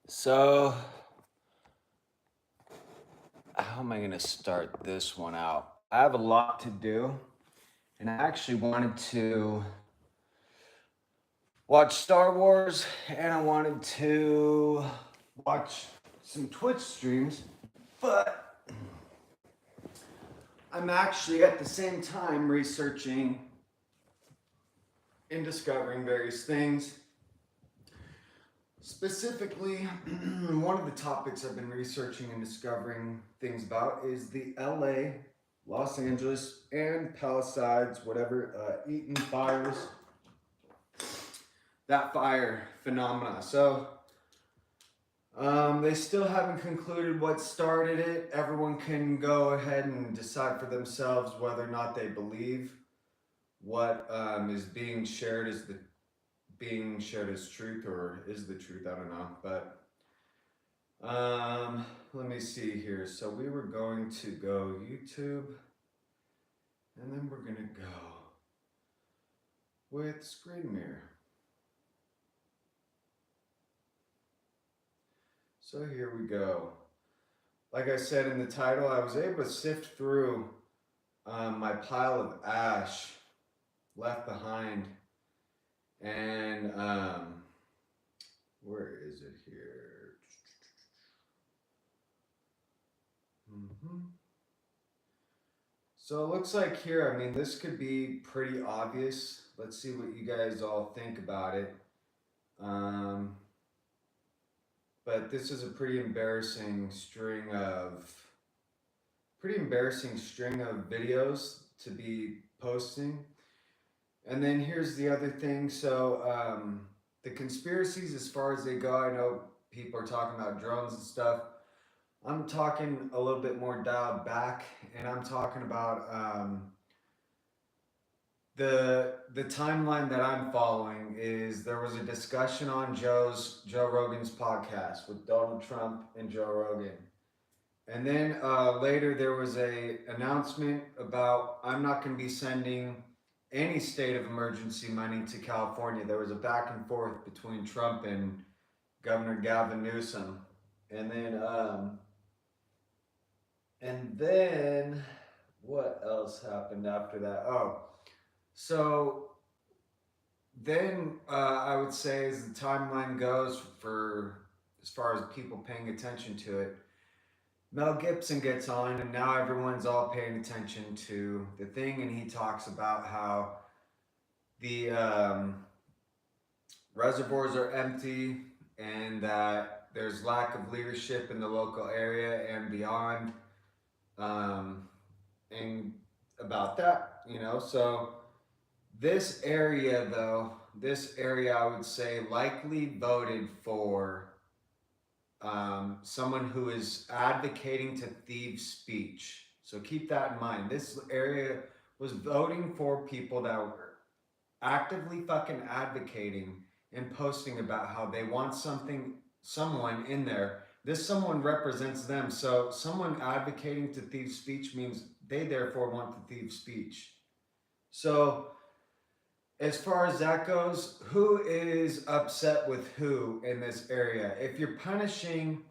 So, how am I going to start this one out? I have a lot to do, and I actually wanted to watch Star Wars, and I wanted to watch some Twitch streams, but I'm actually at the same time researching and discovering various things. Specifically, one of the topics I've been researching and discovering things about is the LA, Los Angeles, and Palisades, whatever, Eaton fires, that fire phenomena. So, they still haven't concluded what started it. Everyone can go ahead and decide for themselves whether or not they believe what is being shared as truth or is the truth. I don't know, but let me see here. So we were going to go YouTube, and then we're gonna go with screen mirror. So here we go. Like I said in the title, I was able to sift through my pile of ash left behind, and where is it here? So it looks like here, I mean, this could be pretty obvious. Let's see what you guys all think about it. Um, but this is a pretty embarrassing string of videos to be posting. And then here's the other thing. So the conspiracies, as far as they go, I know people are talking about drones and stuff. I'm talking a little bit more dialed back, and I'm talking about the timeline that I'm following is there was a discussion on Joe Rogan's podcast with Donald Trump and Joe Rogan. And then later there was a announcement about I'm not going to be sending any state of emergency money to California. There was a back and forth between Trump and Governor Gavin Newsom. And then and then what else happened after that? Oh, so then I would say as the timeline goes for as far as people paying attention to it, Mel Gibson gets on, and now everyone's all paying attention to the thing, and he talks about how the reservoirs are empty and that there's lack of leadership in the local area and beyond, um, and about that, you know. So this area, I would say, likely voted for someone who is advocating to thieve speech. So keep that in mind. This area was voting for people that were actively fucking advocating and posting about how they want someone in there. This someone represents them. So someone advocating to thieve speech means they therefore want to thieve speech. So as far as that goes, who is upset with who in this area? If you're punishing,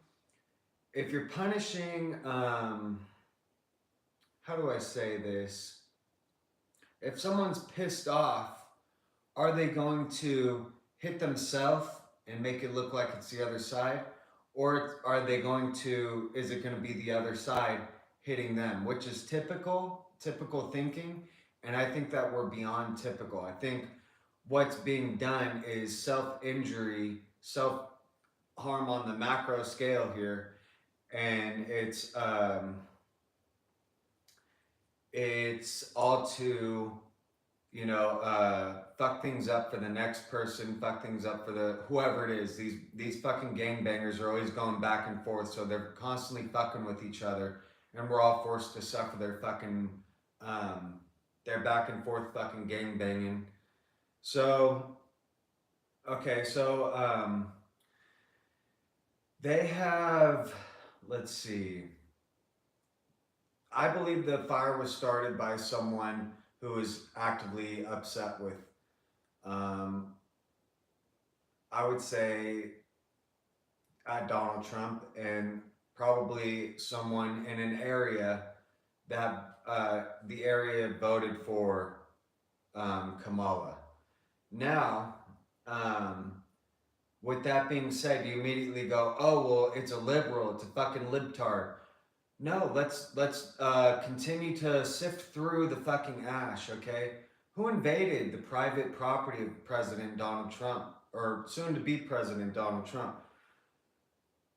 how do I say this? If someone's pissed off, are they going to hit themselves and make it look like it's the other side? Or is it going to be the other side hitting them, which is typical thinking. And I think that we're beyond typical. I think what's being done is self injury, self harm on the macro scale here. And it's all to fuck things up for the next person, fuck things up for the whoever it is. These fucking gangbangers are always going back and forth, so they're constantly fucking with each other, and we're all forced to suffer their back and forth fucking gangbanging. So okay, so they have, let's see. I believe the fire was started by someone who was actively upset with, um, I would say, at Donald Trump and probably someone in an area that the area voted for Kamala. Now, um, with that being said, you immediately go, "Oh well, it's a liberal, it's a fucking libtard." No, let's continue to sift through the fucking ash, okay? Who invaded the private property of President Donald Trump, or soon to be President Donald Trump?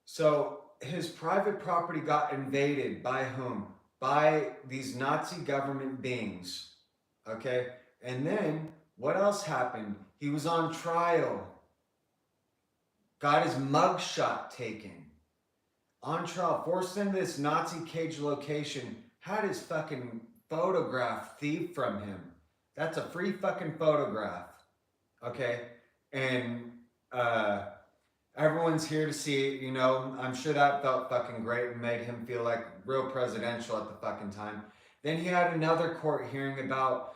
So his private property got invaded by whom? By these Nazi government beings, okay? And then what else happened? He was on trial, got his mugshot taken on trial, forced into this Nazi cage location, had his fucking photograph thieved from him. That's a free fucking photograph. Okay? And everyone's here to see it, you know. I'm sure that felt fucking great and made him feel like real presidential at the fucking time. Then he had another court hearing about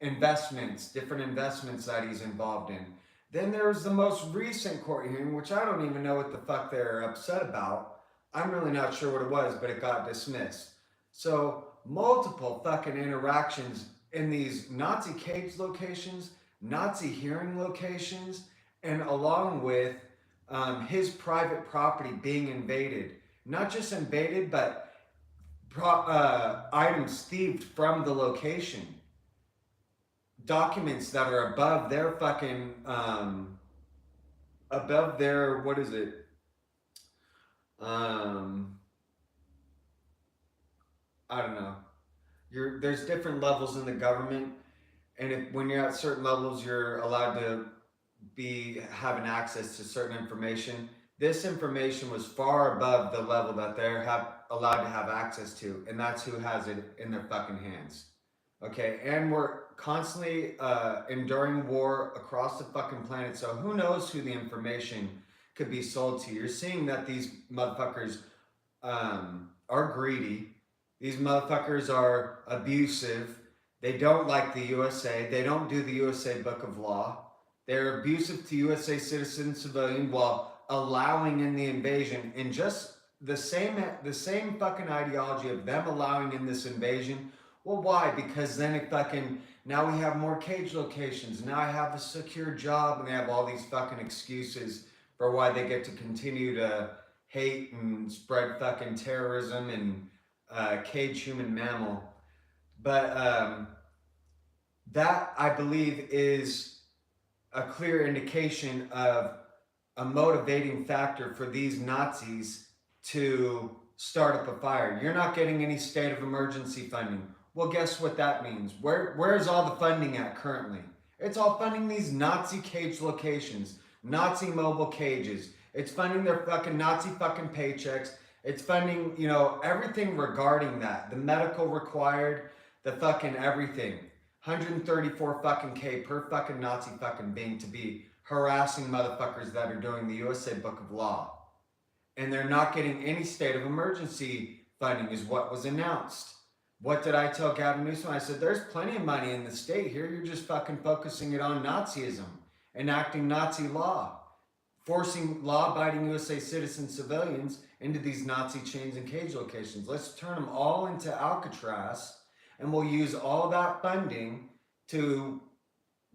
investments, different investments that he's involved in. Then there was the most recent court hearing, which I don't even know what the fuck they're upset about. I'm really not sure what it was, but it got dismissed. So, multiple fucking interactions in these Nazi cage locations, Nazi hearing locations, and along with his private property being invaded. Not just invaded, but items thieved from the location. Documents that are above their fucking above their, what is it, I don't know, there's different levels in the government, and when you're at certain levels you're allowed to be having access to certain information. This information was far above the level that they're allowed to have access to, and that's who has it in their fucking hands. Okay, and we're constantly enduring war across the fucking planet, so who knows who the information could be sold to. You're seeing that these motherfuckers are greedy. These motherfuckers are abusive. They don't like the USA. They don't do the USA Book of Law. They're abusive to USA citizen civilian while allowing in the invasion, and just the same fucking ideology of them allowing in this invasion. Well, why? Because then it fucking, now we have more cage locations. Now I have a secure job, and they have all these fucking excuses for why they get to continue to hate and spread fucking terrorism and cage human mammal. But that, I believe, is a clear indication of a motivating factor for these Nazis to start up a fire. You're not getting any state of emergency funding. Well, guess what that means? Where's all the funding at currently? It's all funding these Nazi cage locations, Nazi mobile cages. It's funding their fucking Nazi fucking paychecks. It's funding, you know, everything regarding that. The medical required, the fucking everything. 134 fucking K per fucking Nazi fucking being to be harassing motherfuckers that are doing the USA Book of Law. And they're not getting any state of emergency funding is what was announced. What did I tell Gavin Newsom? I said, there's plenty of money in the state here. You're just fucking focusing it on Nazism, enacting Nazi law, forcing law-abiding USA citizen civilians into these Nazi chains and cage locations. Let's turn them all into Alcatraz, and we'll use all that funding to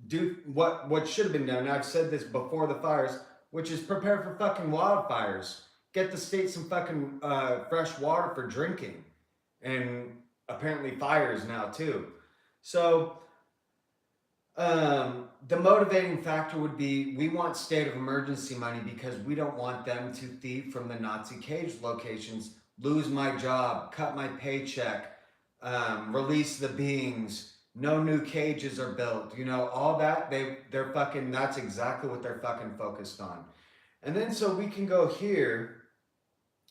do what should have been done. I've said this before the fires, which is prepare for fucking wildfires. Get the state some fucking fresh water for drinking. And apparently fires now too. So the motivating factor would be, we want state of emergency money because we don't want them to thieve from the Nazi cage locations, lose my job, cut my paycheck, release the beings, no new cages are built, you know, all that. They're fucking, that's exactly what they're fucking focused on. And then so we can go here,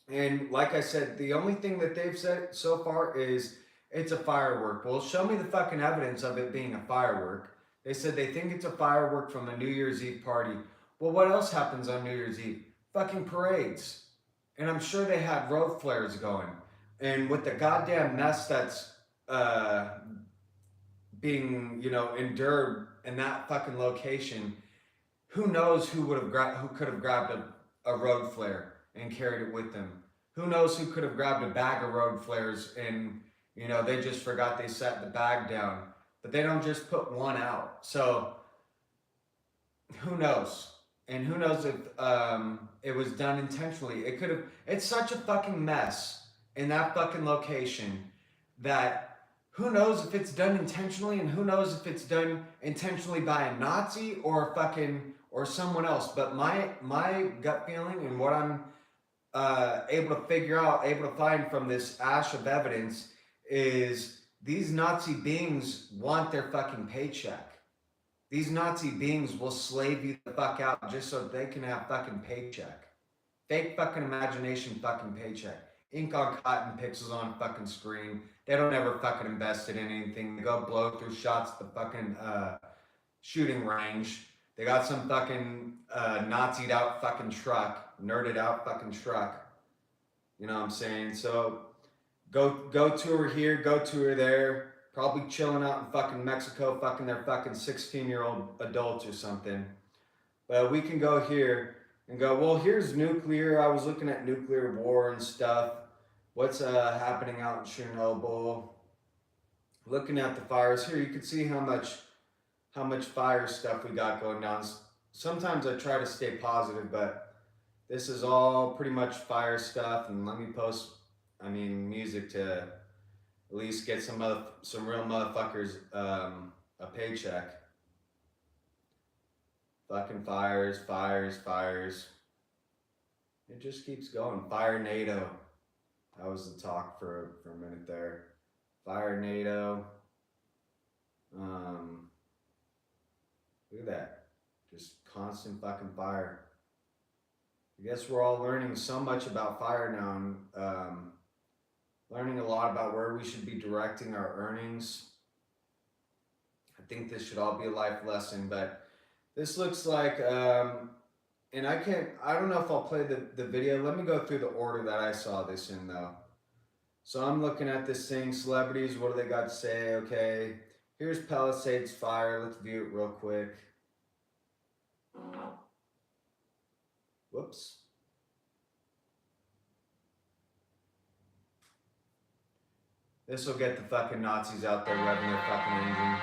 and like I said, the only thing that they've said so far is it's a firework. Well, show me the fucking evidence of it being a firework. They said they think it's a firework from a New Year's Eve party. Well, what else happens on New Year's Eve? Fucking parades. And I'm sure they had road flares going. And with the goddamn mess that's being, you know, endured in that fucking location, who knows who could have grabbed a road flare and carried it with them? Who knows who could have grabbed a bag of road flares and they just forgot they set the bag down, but they don't just put one out. So who knows? And who knows if it was done intentionally? It could have. It's such a fucking mess in that fucking location that who knows if it's done intentionally, and who knows if it's done intentionally by a Nazi or a fucking or someone else. But my gut feeling and what I'm able to figure out, able to find from this ash of evidence is these Nazi beings want their fucking paycheck. These Nazi beings will slave you the fuck out just so they can have fucking paycheck. Fake fucking imagination fucking paycheck. Ink on cotton, pixels on fucking screen. They don't ever fucking invest in anything. They go blow through shots at the fucking shooting range. They got some fucking Nazi'd out fucking truck, nerded out fucking truck. You know what I'm saying? So go tour here, go tour there. Probably chilling out in fucking Mexico, fucking their fucking 16-year-old adults or something. But we can go here and go, well, here's nuclear. I was looking at nuclear war and stuff. What's happening out in Chernobyl? Looking at the fires here, you can see how much fire stuff we got going down. Sometimes I try to stay positive, but this is all pretty much fire stuff. And let me post, music to at least get some real motherfuckers a paycheck. Fucking fires. It just keeps going. Fire NATO. That was the talk for a minute there. Fire NATO. Look at that. Just constant fucking fire. I guess we're all learning so much about fire now. And, learning a lot about where we should be directing our earnings. I think this should all be a life lesson, but this looks like, and I don't know if I'll play the video. Let me go through the order that I saw this in though. So I'm looking at this thing, celebrities, what do they got to say? Okay, here's Palisades fire. Let's view it real quick. Whoops. This will get the fucking Nazis out there revving their fucking engine.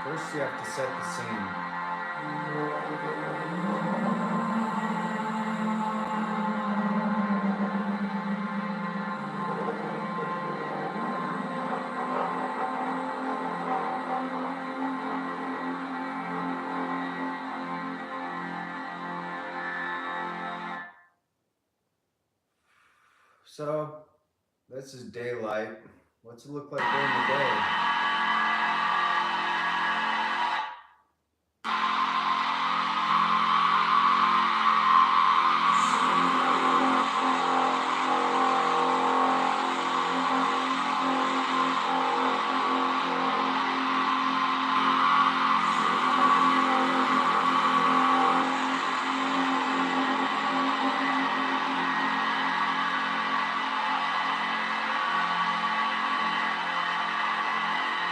First you have to set the scene. So, this is daylight. What's it look like during the day?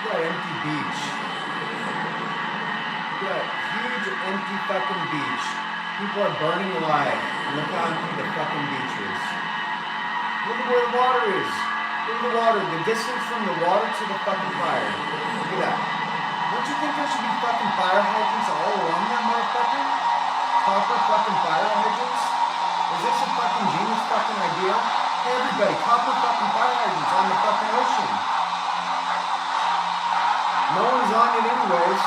Empty beach. Look at that huge empty fucking beach. People are burning alive. Look how empty the fucking beach is. Look at where the water is. Look at the water. The distance from the water to the fucking fire. Look at that. Don't you think there should be fucking fire hydrants all along that motherfucker? Copper fucking fire hydrants? Is this a fucking genius fucking idea? Hey everybody, copper fucking fire hydrants on the fucking ocean. No one's on it anyways.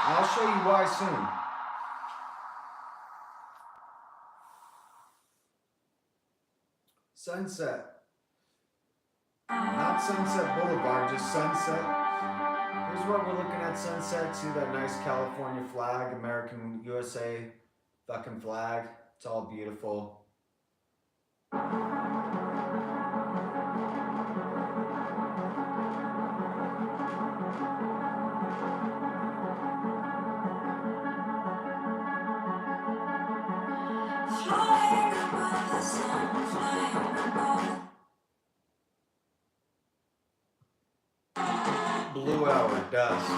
And I'll show you why soon. Sunset. Not Sunset Boulevard, just Sunset. Here's what we're looking at, Sunset. See that nice California flag, American USA fucking flag. It's all beautiful. Blue hour, dusk.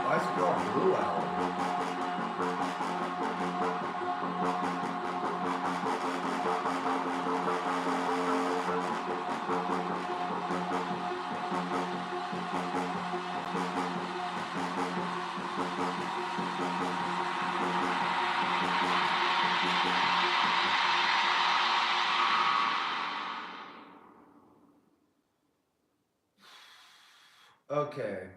Why is it called blue hour? Okay.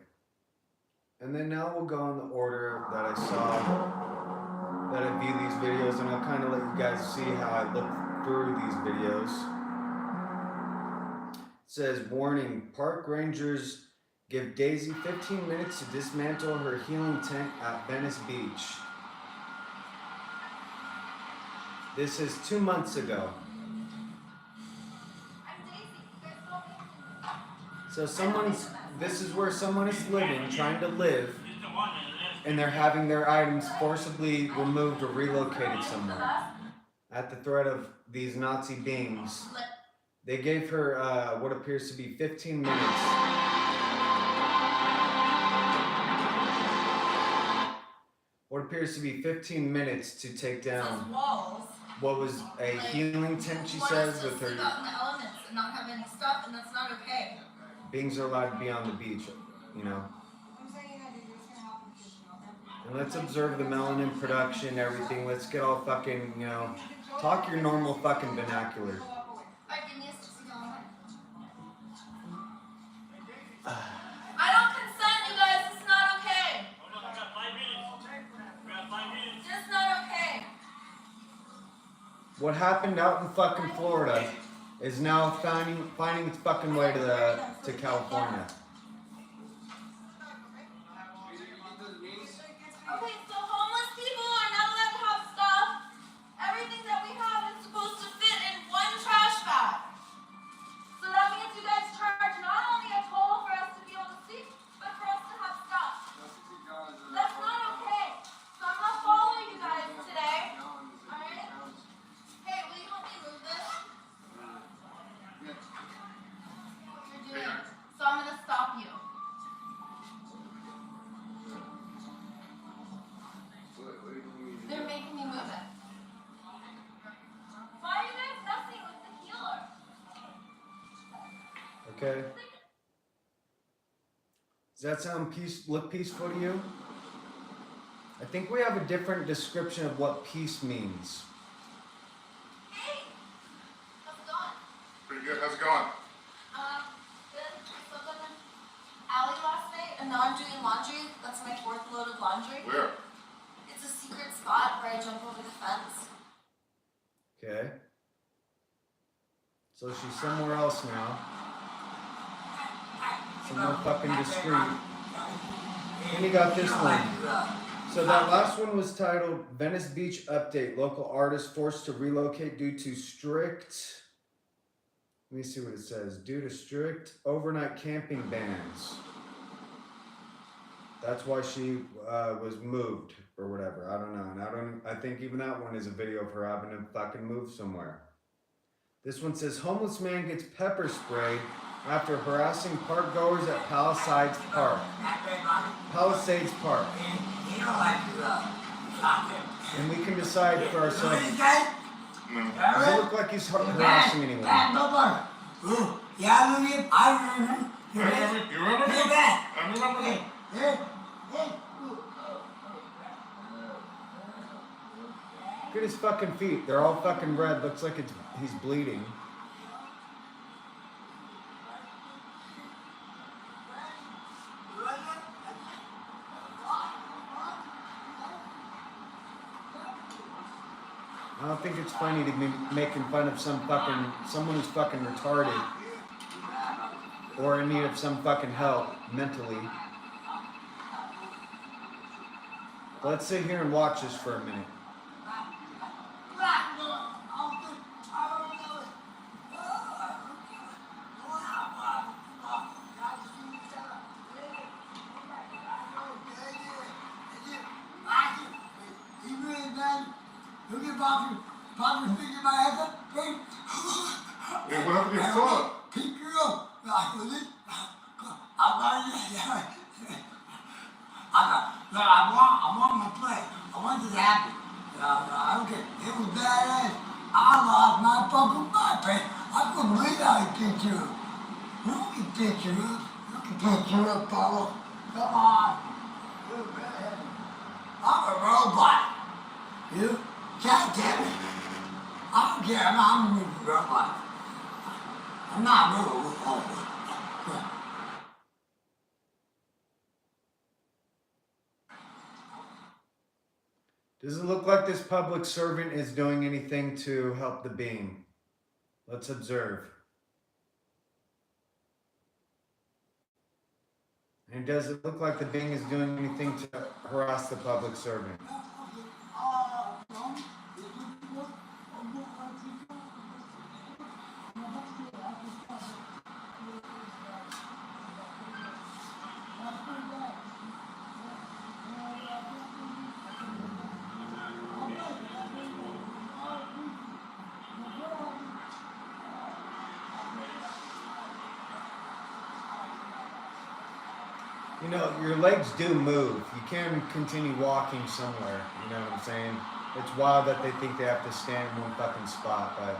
And then now we'll go in the order that I saw, that I view these videos, and I'll kind of let you guys see how I look through these videos. It says, warning, park rangers give Daisy 15 minutes to dismantle her healing tent at Venice Beach. This is 2 months ago. So this is where someone is living, trying to live, and they're having their items forcibly removed or relocated somewhere. At the threat of these Nazi beings, they gave her what appears to be 15 minutes. What appears to be 15 minutes to take down what was a healing tent, she says, with her. Elements and not have any stuff, and that's not okay. Beings are allowed to be on the beach, you know. And let's observe the melanin production, everything. Let's get all fucking, you know, talk your normal fucking vernacular. Alright, give me a $60 I don't consent, you guys. It's not okay. Hold on, we got 5 minutes. We got 5 minutes. It's not okay. What happened out in fucking Florida is now finding its fucking way to California. Okay, so homeless people are not allowed to have stuff. Everything that we have is supposed to fit in one trash bag. So that means you guys charge not only a toll for us to be able to sleep, but for us to have stuff. That's not okay. So I'm not following you guys today. Alright? Hey, will you help me move this? What you're doing. So I'm gonna stop you. They're making me move it. Why are you guys messing with the healer? Okay. Does that look peaceful to you? I think we have a different description of what peace means. Hey! How's it going? Pretty good. How's it going? Good. I slept on an alley last night, and now I'm doing laundry. That's my 4th load of laundry. Where? It's a secret spot where I jump over the fence. Okay. So she's somewhere else now. Somewhere fucking discreet. And you got this one. So that last one was titled Venice Beach Update. Local artist forced to relocate due to strict... Let me see what it says. Due to strict overnight camping bans. That's why she was moved or whatever. I don't know. And I think even that one is a video of her having to fucking move somewhere. This one says homeless man gets pepper sprayed after harassing park goers at Palisades Park. Palisades Park. And we can decide for ourselves. Does it look like he's harassing anyone? You remember me? I remember me. Look at his fucking feet. They're all fucking red. Looks like he's bleeding. I don't don't think it's funny to be making fun of someone who's fucking retarded or in need of some fucking help mentally. Let's sit here and watch this for a minute. Hey, what happened to your foot? I want my play. I want this happy. Okay, it was badass. I lost my fucking mind, man. I couldn't believe how he picked you up. You can pick you up. You can pick you up, Paulo. Come on. You're bad. I'm a robot. You? God damn it. I don't care. I'm a robot. I'm not rude. Does it look like this public servant is doing anything to help the being? Let's observe. And does it look like the being is doing anything to harass the public servant? You know, your legs do move. You can continue walking somewhere. You know what I'm saying? It's wild that they think they have to stand in one fucking spot, but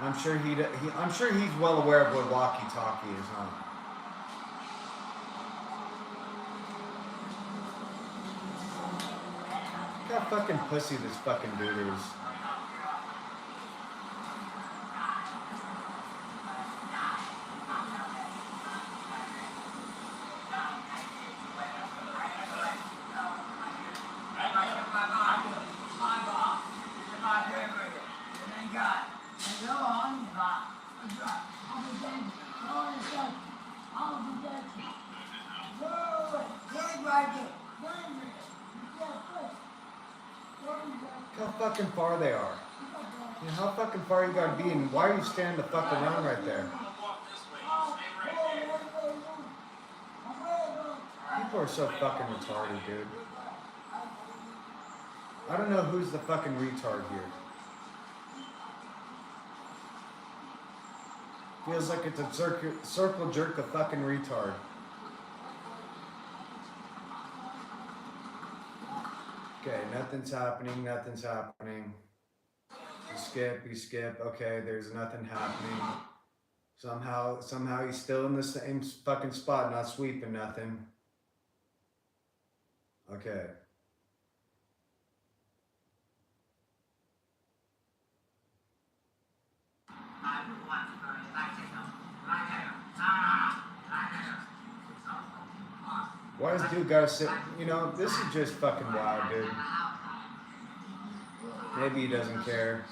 I'm sure he's well aware of what walkie-talkie is, huh? Look how fucking pussy this fucking dude is. How fucking far they are. You know, how fucking far you gotta be, and why are you standing the fuck around right there? People are so fucking retarded, dude. I don't know who's the fucking retard here. Feels like it's a circle jerk, a fucking retard. Okay, nothing's happening, nothing's happening. You skip, okay, there's nothing happening. Somehow he's still in the same fucking spot, not sweeping nothing. Okay. Why does dude gotta sit? You know, this is just fucking wild, dude. Maybe he doesn't care.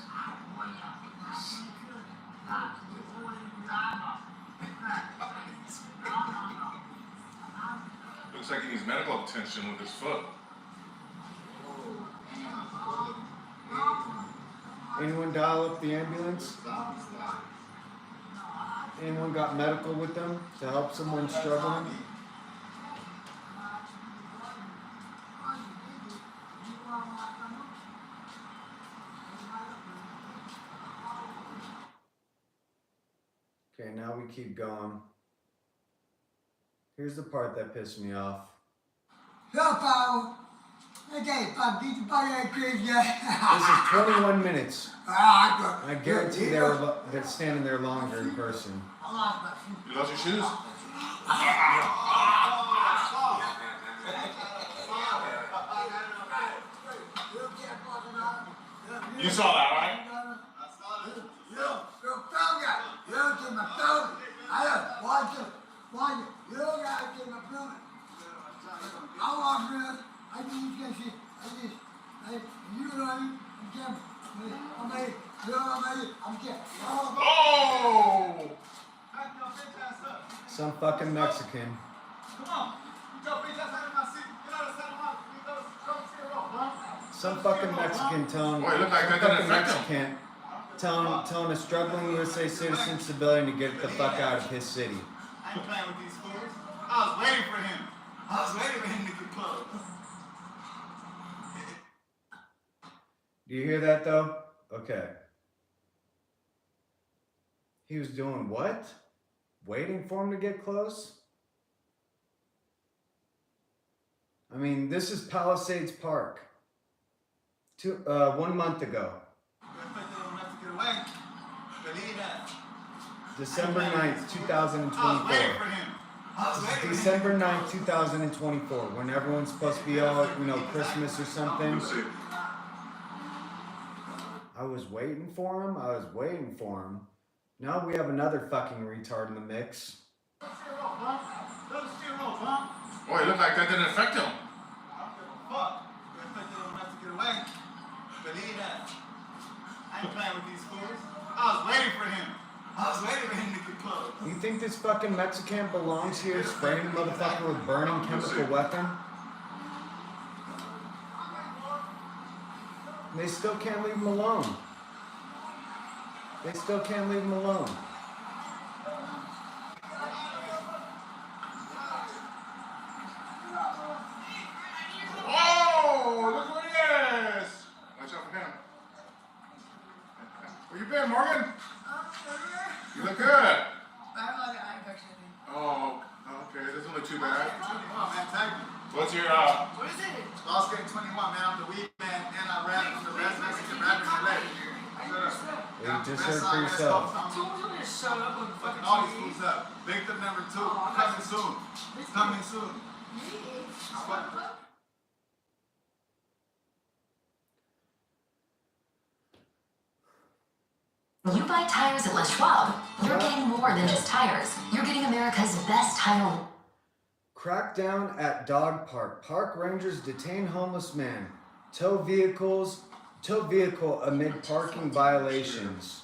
Looks like he needs medical attention with his foot. Anyone dial up the ambulance? Anyone got medical with them to help someone struggling? Okay, now we keep going. Here's the part that pissed me off. This is 21 minutes. I guarantee they're standing there longer in person. You lost your shoes? You saw that, right? I'm getting. Oh! Some fucking Mexican. Come on. Get your bitch ass out of my seat. Get out of the side Some fucking Mexican telling, Boy, it looked like some that didn't fucking affect him. Mexican telling a struggling USA citizen civilian to get the fuck out of his city. I ain't playing with these fools. I was waiting for him. I was waiting for him to get close. Do you hear that though? Okay. He was doing what? Waiting for him to get close? I mean, this is Palisades Park. 1 month ago. December 9th, 2024. This is December 9th, 2024, when everyone's supposed to be all, Christmas or something. I was waiting for him. Now we have another fucking retard in the mix. Boy, it looked like that didn't affect him. I ain't playing with these fools. I was waiting for him. To get close. You think this fucking Mexican belongs here spraying a motherfucker with burning chemical weapon? They still can't leave him alone. Oh, look who he is. Watch out for him. Where you been, Morgan? You look good. I have like an eye infection. Oh, okay. That's only too bad. 21, man. Thank you. What's your, What is it? Lost getting 21, man. I'm the weed man, and I rap. I'm the best Mexican rapper in LA. You just heard for yourself. Shut up and fucking All these fools up. Victim number 2, coming soon. Coming soon. When you buy tires at Les Schwab, you're getting more than just tires. You're getting America's best tire. Crackdown at dog park. Park rangers detain homeless man. Tow vehicle amid parking violations.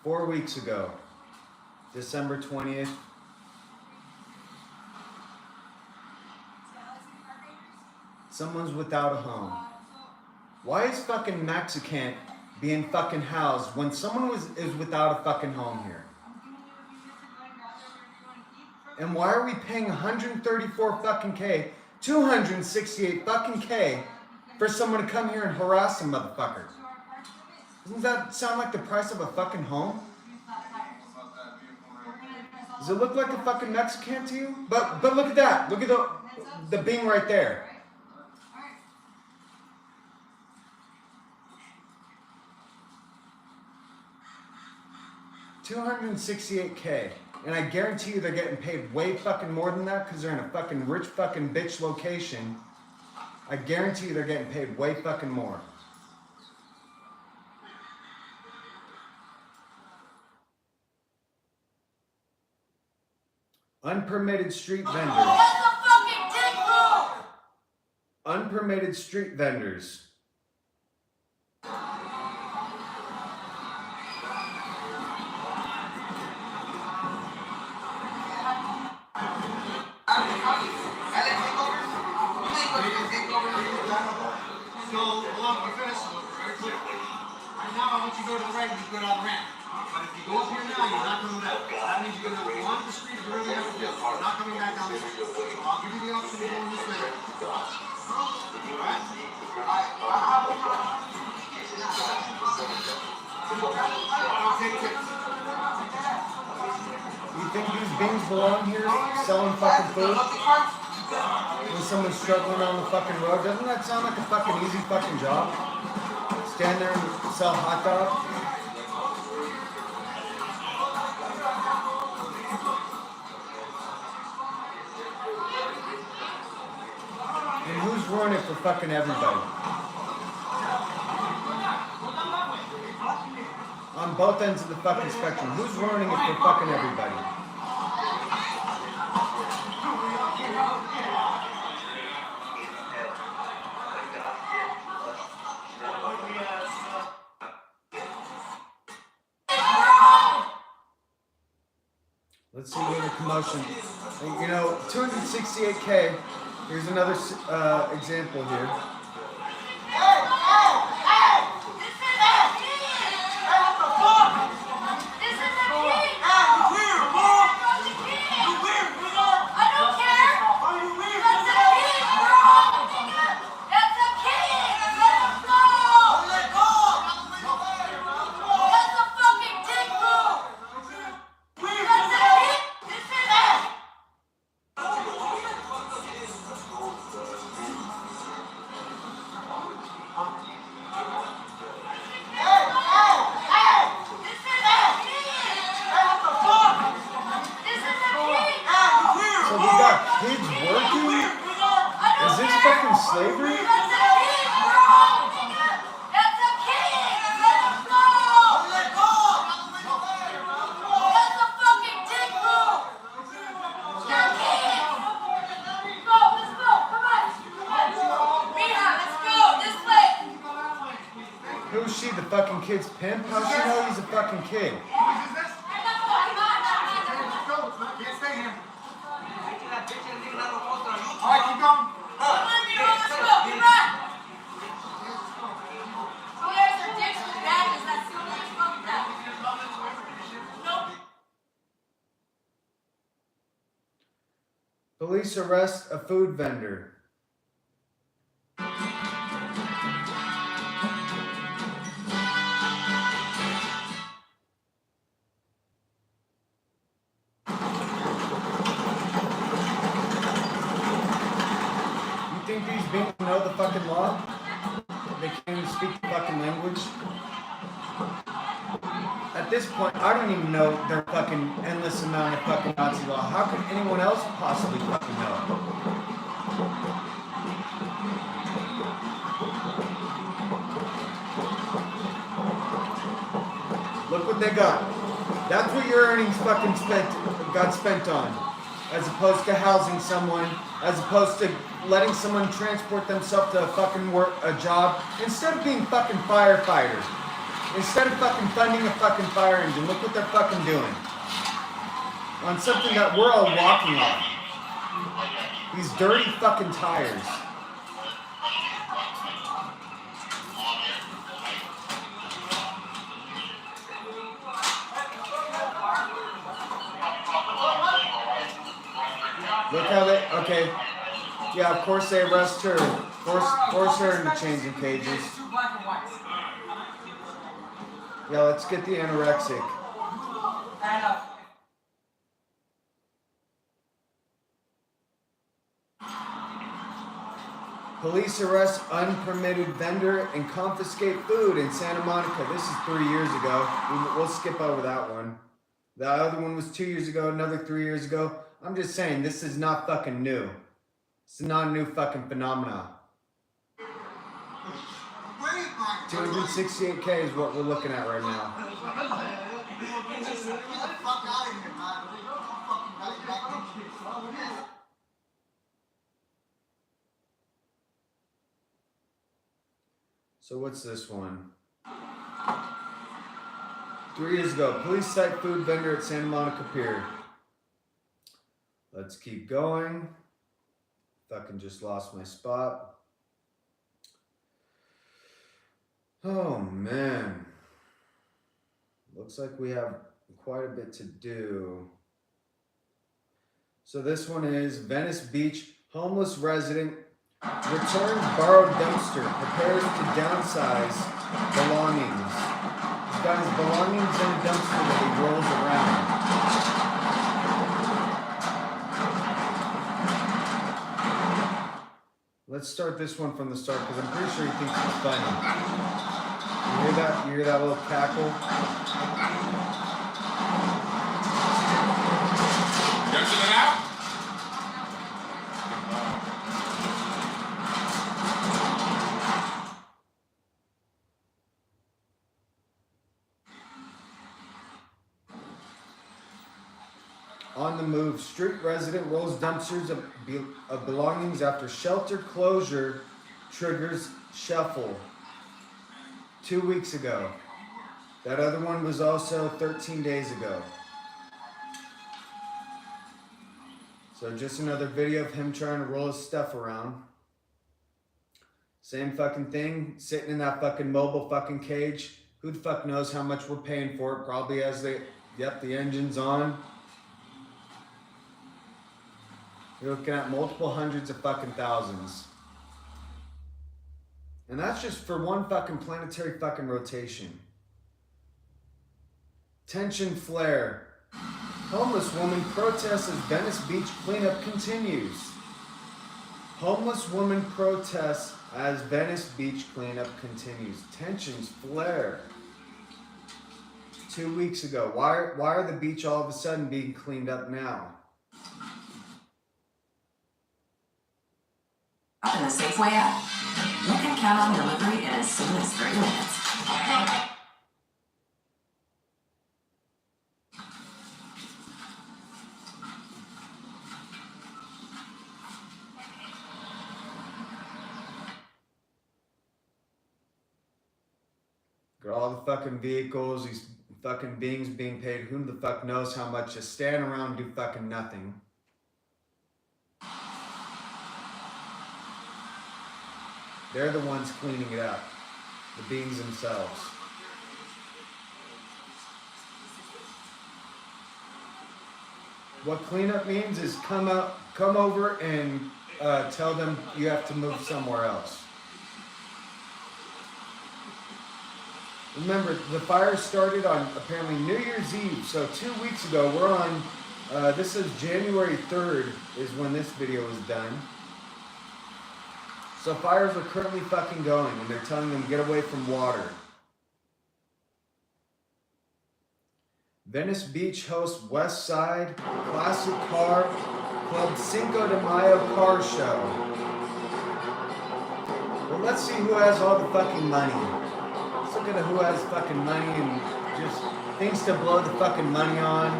4 weeks ago. December 20th. Someone's without a home. Why is fucking Mexican being fucking housed when someone is without a fucking home here? And why are we paying 134 fucking K, 268 fucking K for someone to come here and harass a motherfucker? Doesn't that sound like the price of a fucking home? Does it look like a fucking Mexican to you? But look at that. Look at the Bing right there. $268K. And I guarantee you they're getting paid way fucking more than that because they're in a fucking rich fucking bitch location. I guarantee you they're getting paid way fucking more. Unpermitted street vendors. That's a fucking dick move! Unpermitted street vendors. So, hold on, we're finished. Very clear. Right now, I want you to go to the right and you go down the ramp. But if you go up here now, you're not coming back. That means you're going to go onto the street if you really have to do. You're not coming back down the street. So I'll give you the option to go in this way. Alright? I'll take tips. You think these Bings belong here selling fucking food? When someone's struggling on the fucking road, doesn't that sound like a fucking easy fucking job? Stand there and sell hot dogs? And who's ruining it for fucking everybody? On both ends of the fucking spectrum, who's ruining it for fucking everybody? Let's see what the commotion. You know, 268K. Here's another example here. So we got kids working? Is this fucking slavery? Who's she, the fucking kid's pimp? How's she know he's a fucking kid? Can't stay here. Alright, keep going. Police arrest a food vendor. You think these people know the fucking law? They can't even speak the fucking language? At this point, I don't even know their fucking endless amount of fucking Nazi law. How could anyone else possibly fucking know? Look what they got. That's what your earnings fucking got spent on. As opposed to housing someone, as opposed to letting someone transport themselves to a fucking a job, instead of being fucking firefighters. Instead of fucking funding a fucking fire engine, look what they're fucking doing. On something that we're all walking on. These dirty fucking tires. Look how they, okay. Yeah, of course they arrest her. Force her into changing cages. Yeah, let's get the anorexic. Police arrest unpermitted vendor and confiscate food in Santa Monica. This is 3 years ago. We'll skip over that one. The other one was 2 years ago, another 3 years ago. I'm just saying, this is not fucking new. It's not a new fucking phenomenon. 268K is what we're looking at right now. So what's this one? 3 years ago, police cite food vendor at Santa Monica Pier. Let's keep going. Fucking just lost my spot. Oh man. Looks like we have quite a bit to do. So this one is Venice Beach, homeless resident returns borrowed dumpster, prepares to downsize belongings. He's got his belongings in a dumpster that he rolls around. Let's start this one from the start because I'm pretty sure he thinks it's funny. You hear that? You hear that little cackle? Jumping it out? On the move, street resident rolls dumpsters of belongings after shelter closure triggers shuffle. 2 weeks ago. That other one was also 13 days ago. So just another video of him trying to roll his stuff around. Same fucking thing, sitting in that fucking mobile fucking cage. Who the fuck knows how much we're paying for it? Probably as the engine's on. You're looking at multiple hundreds of fucking thousands. And that's just for one fucking planetary fucking rotation. Tension flare. Homeless woman protests as Venice Beach cleanup continues. Homeless woman protests as Venice Beach cleanup continues. Tensions flare. 2 weeks ago. Why are the beach all of a sudden being cleaned up now? Up in the Safeway app, you can count on delivery in as soon as 30 minutes. Got all the fucking vehicles, these fucking beings being paid who the fuck knows how much to stand around and do fucking nothing. They're the ones cleaning it up. The beings themselves. What cleanup means is come over and tell them you have to move somewhere else. Remember, the fire started on apparently New Year's Eve. So 2 weeks ago, we're on, this is January 3rd is when this video was done. So fires are currently fucking going and they're telling them get away from water. Venice Beach hosts West Side Classic Car Club Cinco de Mayo car show. Well, let's see who has all the fucking money. Let's look at who has fucking money and just things to blow the fucking money on.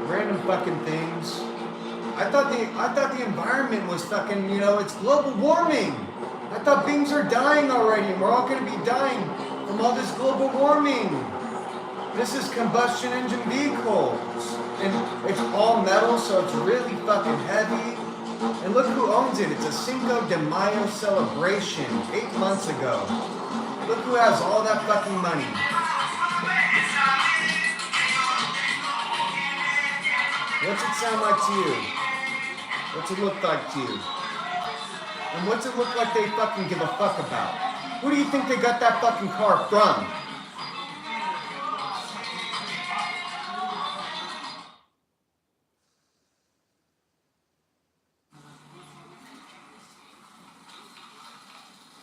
Random fucking things. I thought the environment was fucking, you know, it's global warming. I thought beings are dying already and we're all gonna be dying from all this global warming. This is combustion engine vehicles. And it's all metal, so it's really fucking heavy. And look who owns it. It's a Cinco de Mayo celebration 8 months ago. Look who has all that fucking money. What's it sound like to you? What's it look like to you? And what's it look like they fucking give a fuck about? Who do you think they got that fucking car from?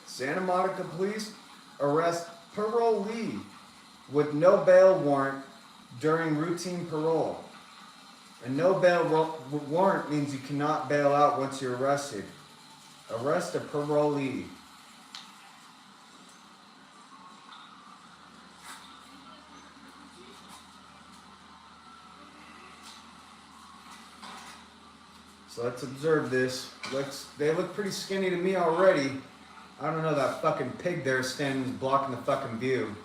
Santa Monica police arrest parolee with no bail warrant during routine parole. A no bail warrant means you cannot bail out once you're arrested. Arrest a parolee. So let's observe this. They look pretty skinny to me already. I don't know, that fucking pig there standing blocking the fucking view.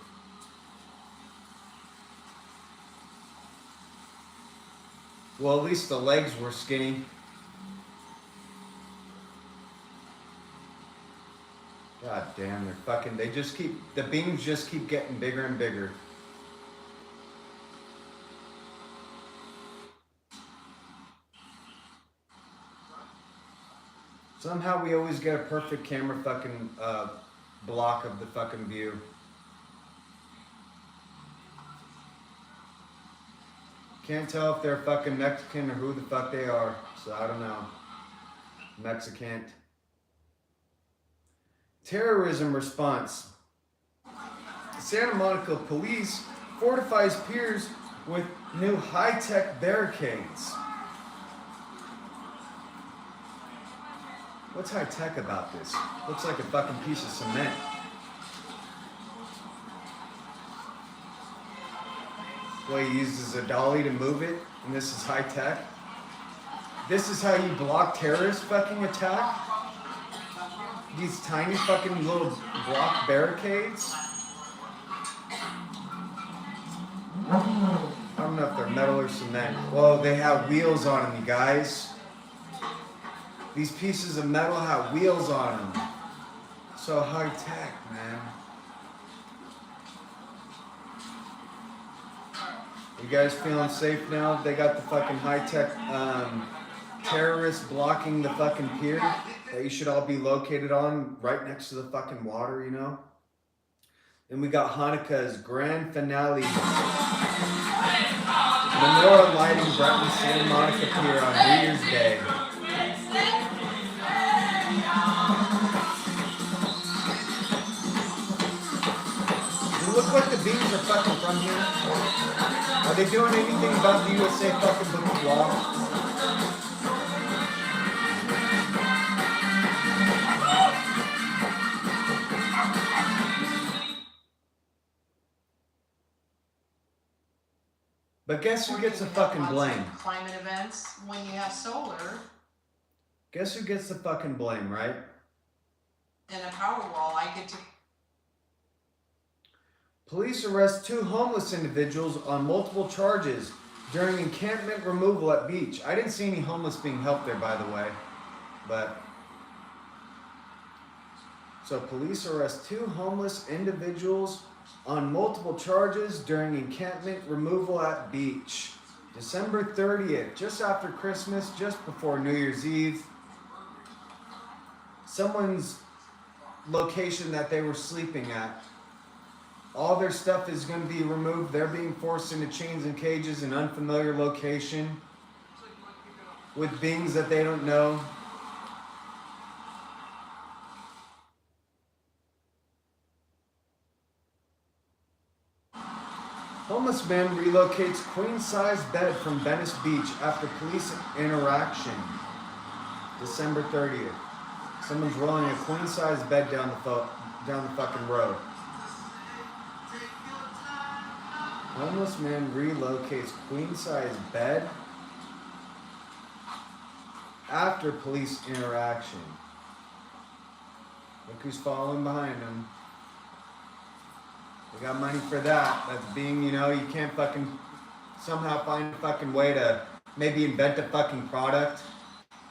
Well, at least the legs were skinny. God damn, they're fucking, the beams just keep getting bigger and bigger. Somehow we always get a perfect camera fucking block of the fucking view. Can't tell if they're fucking Mexican or who the fuck they are, so I don't know. Mexican. Terrorism response. Santa Monica police fortifies piers with new high-tech barricades. What's high-tech about this? Looks like a fucking piece of cement. Well, he uses a dolly to move it, and this is high-tech. This is how you block terrorist fucking attack? These tiny fucking little block barricades? I don't know if they're metal or cement. Well, they have wheels on them, you guys. These pieces of metal have wheels on them. So high tech, man. You guys feeling safe now? They got the fucking high tech terrorists blocking the fucking pier that you should all be located on right next to the fucking water, you know? And we got Hanukkah's grand finale. Menorah lighting Breton Santa Monica Pier on New Year's Day. You look like the beans are fucking from here. Are they doing anything about the USA fucking book of law? But guess who gets the fucking blame? Climate events when you have solar Guess who gets the fucking blame, right? and a power wall. I get to. Police arrest 2 homeless individuals on multiple charges during encampment removal at beach. I didn't see any homeless being helped there, by the way. But so police arrest 2 homeless individuals on multiple charges during encampment removal at beach. December 30th, just after Christmas, just before New Year's Eve. Someone's location that they were sleeping at. All their stuff is going to be removed. They're being forced into chains and cages in unfamiliar location with beings that they don't know. Homeless man relocates queen-size bed from Venice Beach after police interaction. December 30th. Someone's rolling a queen-size bed down the fucking road. Homeless man relocates queen-size bed after police interaction. Look who's following behind him. They got money for that. That's being, you know, you can't fucking somehow find a fucking way to maybe invent a fucking product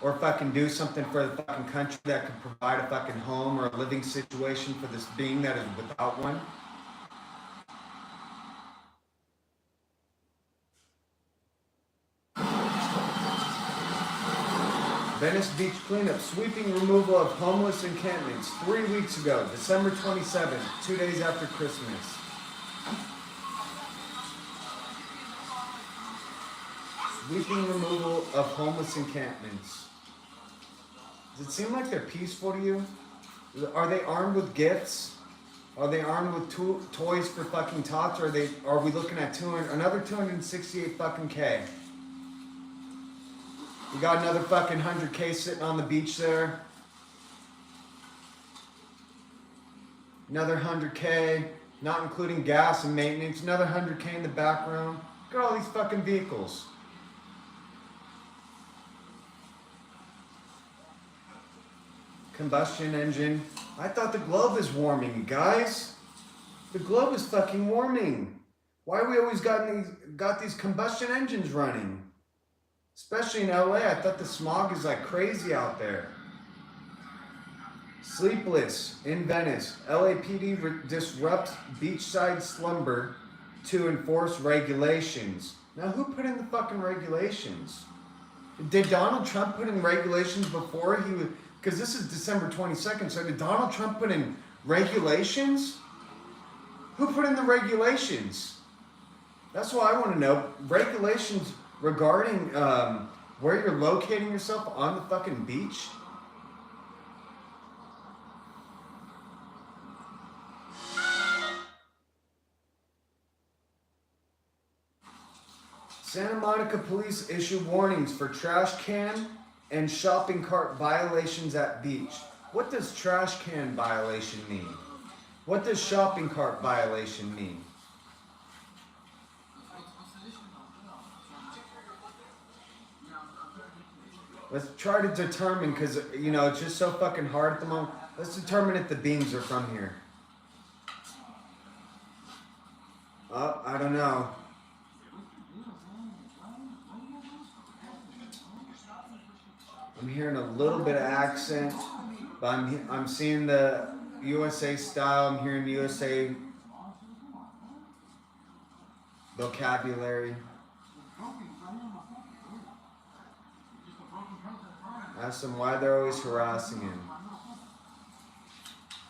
or fucking do something for the fucking country that could provide a fucking home or a living situation for this being that is without one. Venice Beach cleanup, sweeping removal of homeless encampments 3 weeks ago, December 27th, 2 days after Christmas. Sweeping removal of homeless encampments. Does it seem like they're peaceful to you? Are they armed with gifts? Are they armed with toys for fucking tots? Or are we looking at another 268 fucking K? You got another fucking 100K sitting on the beach there. Another 100K, not including gas and maintenance. Another 100K in the background. Look at all these fucking vehicles. Combustion engine. I thought the globe is warming, you guys. The globe is fucking warming. Why we always got these combustion engines running? Especially in LA, I thought the smog is like crazy out there. Sleepless in Venice. LAPD disrupts beachside slumber to enforce regulations. Now, who put in the fucking regulations? Did Donald Trump put in regulations before he was... Because this is December 22nd, so did Donald Trump put in regulations? Who put in the regulations? That's what I want to know. Regulations regarding where you're locating yourself on the fucking beach. Santa Monica police issue warnings for trash can and shopping cart violations at beach. What does trash can violation mean? What does shopping cart violation mean? Let's try to determine, because, you know, it's just so fucking hard at the moment. Let's determine if the beans are from here. Oh, I don't know. I'm hearing a little bit of accent, but I'm seeing the USA style. I'm hearing USA vocabulary. Ask him why they're always harassing him.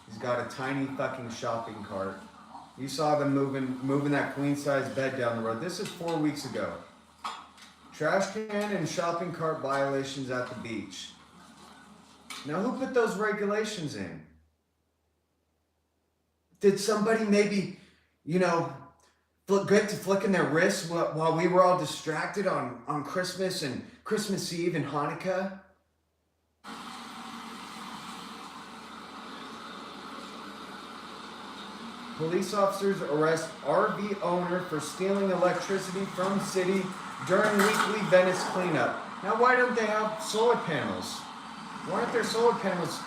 He's got a tiny fucking shopping cart. You saw them moving that queen size bed down the road. This is 4 weeks ago. Trash can and shopping cart violations at the beach. Now who put those regulations in? Did somebody maybe, get to flicking their wrists while we were all distracted on Christmas and Christmas Eve and Hanukkah? Police officers arrest RV owner for stealing electricity from city during weekly Venice cleanup. Now, why don't they have solar panels? Why aren't there solar panels,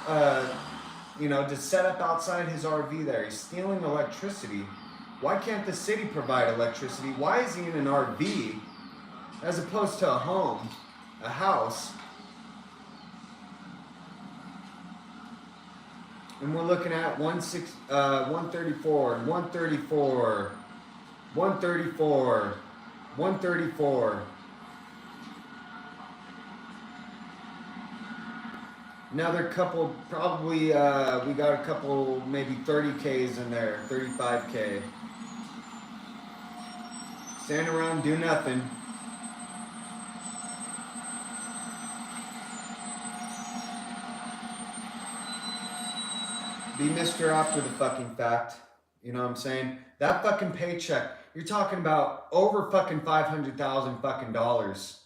just set up outside his RV there? He's stealing electricity. Why can't the city provide electricity? Why is he in an RV as opposed to a home, a house? And we're looking at 134, 134, 134, 134. Another couple, probably, we got a couple, maybe 30Ks in there, 35K. Stand around, do nothing. Be Mr. After the fucking fact. You know what I'm saying? That fucking paycheck, you're talking about over fucking $500,000 fucking dollars.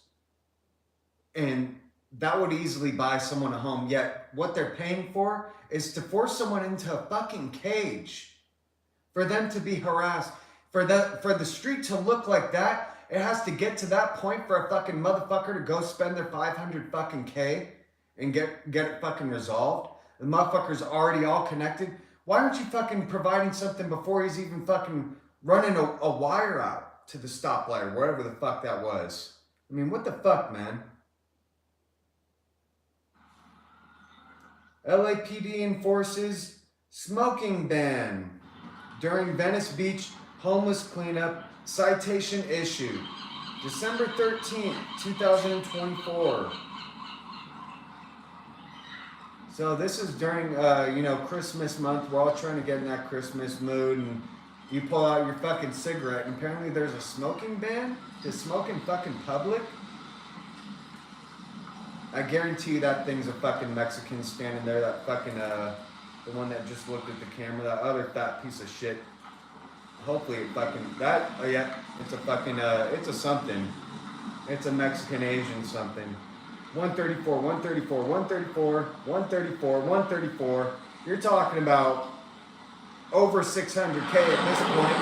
And that would easily buy someone a home. Yet what they're paying for is to force someone into a fucking cage. For them to be harassed. For the street to look like that, it has to get to that point for a fucking motherfucker to go spend their 500 fucking K and get it fucking resolved. The motherfucker's already all connected. Why aren't you fucking providing something before he's even fucking running a wire out to the stoplight or whatever the fuck that was? I mean, what the fuck, man? LAPD enforces smoking ban during Venice Beach homeless cleanup. Citation issued December 13th, 2024. So this is during, Christmas month. We're all trying to get in that Christmas mood, and you pull out your fucking cigarette, and apparently there's a smoking ban to smoke in fucking public. I guarantee you that thing's a fucking Mexican standing there. That fucking, the one that just looked at the camera. That other fat piece of shit. Hopefully it fucking, it's a fucking, it's a something. It's a Mexican Asian something. 134, 134, 134, 134, 134. You're talking about over 600K at this point.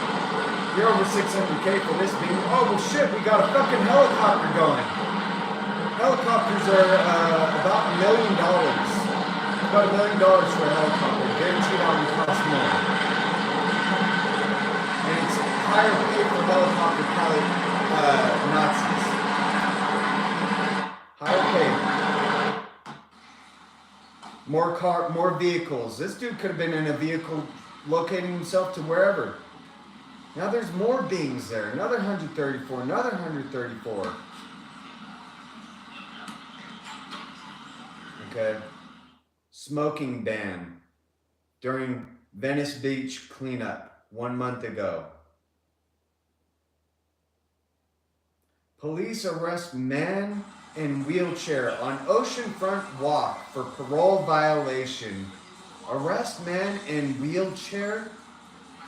You're over 600K for this being. Oh, well shit, we got a fucking helicopter going. Helicopters are about $1 million. About $1 million for a helicopter. Guaranteed on the cost more. And it's higher pay for helicopter pilot Nazis. Higher pay. More vehicles. This dude could have been in a vehicle locating himself to wherever. Now there's more beings there. Another 134, another 134. Okay. Smoking ban during Venice Beach cleanup 1 month ago. Police arrest man in wheelchair on oceanfront walk for parole violation. Arrest man in wheelchair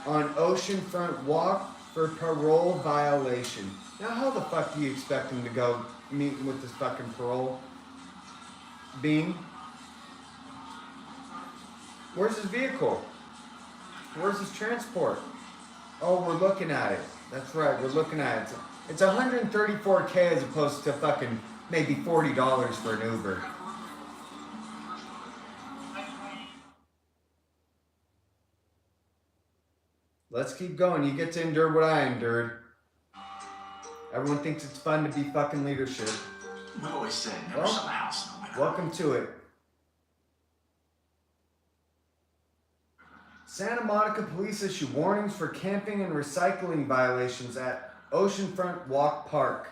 on oceanfront walk for parole violation. Now how the fuck do you expect him to go meet with this fucking parole being? Where's his vehicle? Where's his transport? Oh, we're looking at it. That's right, we're looking at it. It's 134K as opposed to fucking maybe $40 for an Uber. Let's keep going. You get to endure what I endured. Everyone thinks it's fun to be fucking leadership. We always say never sell a house in the winter. Welcome to it. Santa Monica police issue warnings for camping and recycling violations at Oceanfront Walk Park.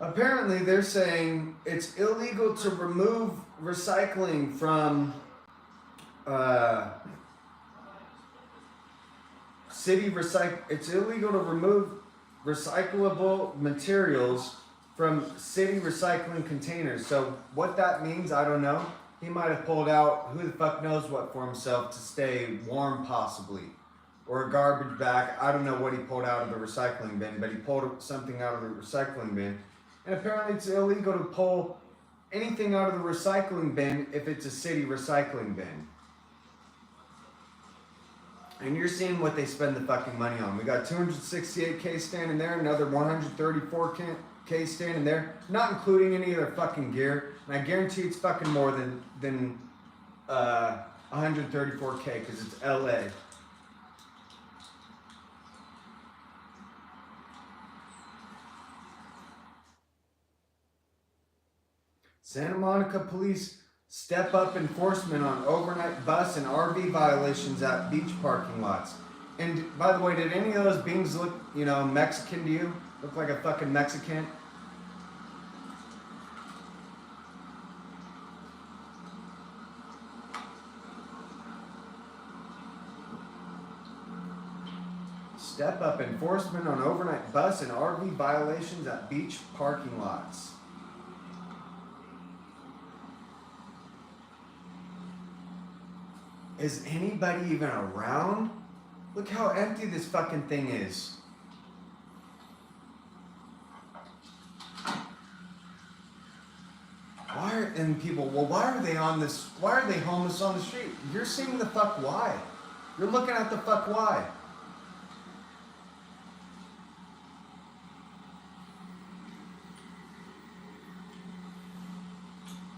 Apparently, they're saying it's illegal to remove recycling from city recycle. It's illegal to remove recyclable materials from city recycling containers. So what that means, I don't know. He might have pulled out who the fuck knows what for himself to stay warm, possibly, or a garbage bag. I don't know what he pulled out of the recycling bin, but he pulled something out of the recycling bin. And apparently it's illegal to pull anything out of the recycling bin if it's a city recycling bin. And you're seeing what they spend the fucking money on. We got 268K standing there, another 134K standing there, not including any of their fucking gear. And I guarantee it's fucking more than 134K because it's LA. Santa Monica police step up enforcement on overnight bus and RV violations at beach parking lots. And by the way, did any of those beings look, Mexican to you? Look like a fucking Mexican? Step up enforcement on overnight bus and RV violations at beach parking lots. Is anybody even around? Look how empty this fucking thing is. Why are they homeless on the street? You're seeing the fuck why. You're looking at the fuck why.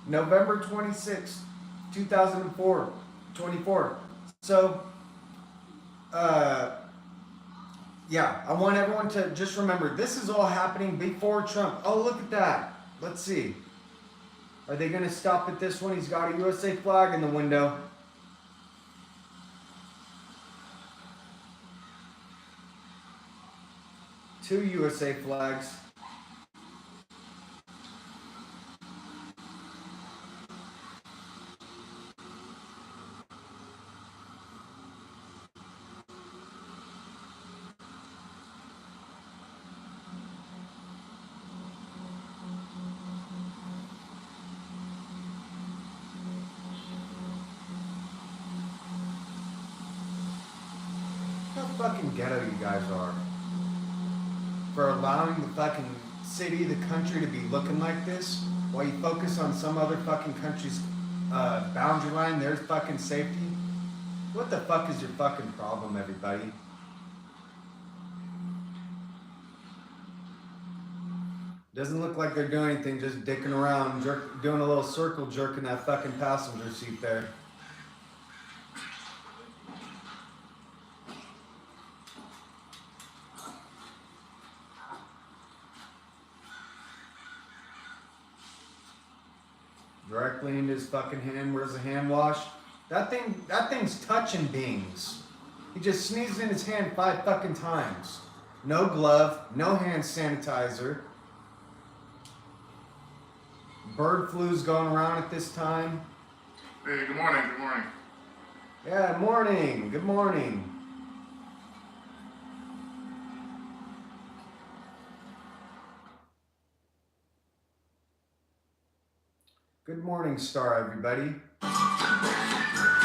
November 26th, 2004. 24. So, yeah, I want everyone to just remember, this is all happening before Trump. Oh, look at that. Let's see. Are they going to stop at this one? He's got a USA flag in the window. Two USA flags. Fucking ghetto you guys are for allowing the fucking city, the country to be looking like this while you focus on some other fucking country's boundary line, their fucking safety. What the fuck is your fucking problem, everybody? Doesn't look like they're doing anything, just dicking around, doing a little circle jerk in that fucking passenger seat there. Directly into his fucking hand. Where's the hand wash? That thing's touching beings. He just sneezed in his hand 5 fucking times. No glove, no hand sanitizer. Bird flu's going around at this time. Hey, good morning, good morning. Yeah, morning, good morning. Good morning, star, everybody.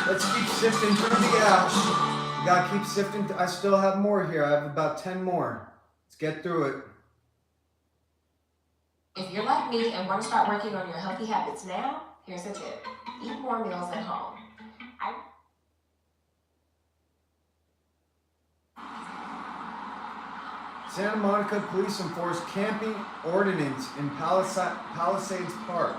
Let's keep sifting through the ash. We gotta keep sifting. I still have more here. I have about 10 more. Let's get through it. If you're like me and want to start working on your healthy habits now, here's a tip. Eat more meals at home. Santa Monica police enforce camping ordinance in Palisades Park.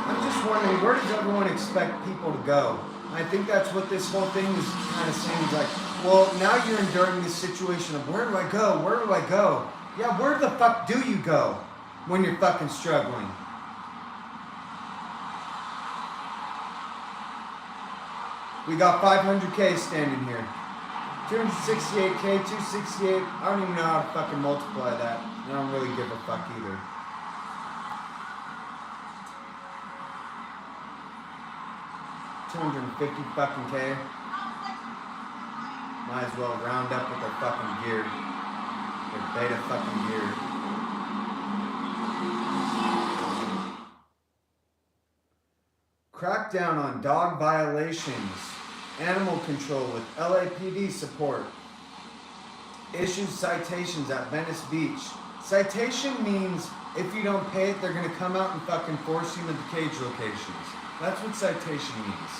I'm just wondering, where does everyone expect people to go? I think that's what this whole thing is kind of saying. Is like, well, now you're enduring this situation of where do I go? Where do I go? Yeah, where the fuck do you go when you're fucking struggling? We got 500K standing here. 268K, 268. I don't even know how to fucking multiply that. I don't really give a fuck either. $250 fucking K. Might as well round up with their fucking gear. Their beta fucking gear. Crackdown on dog violations. Animal control with LAPD support. Issues citations at Venice Beach. Citation means if you don't pay it, they're gonna come out and fucking force you into cage locations. That's what citation means.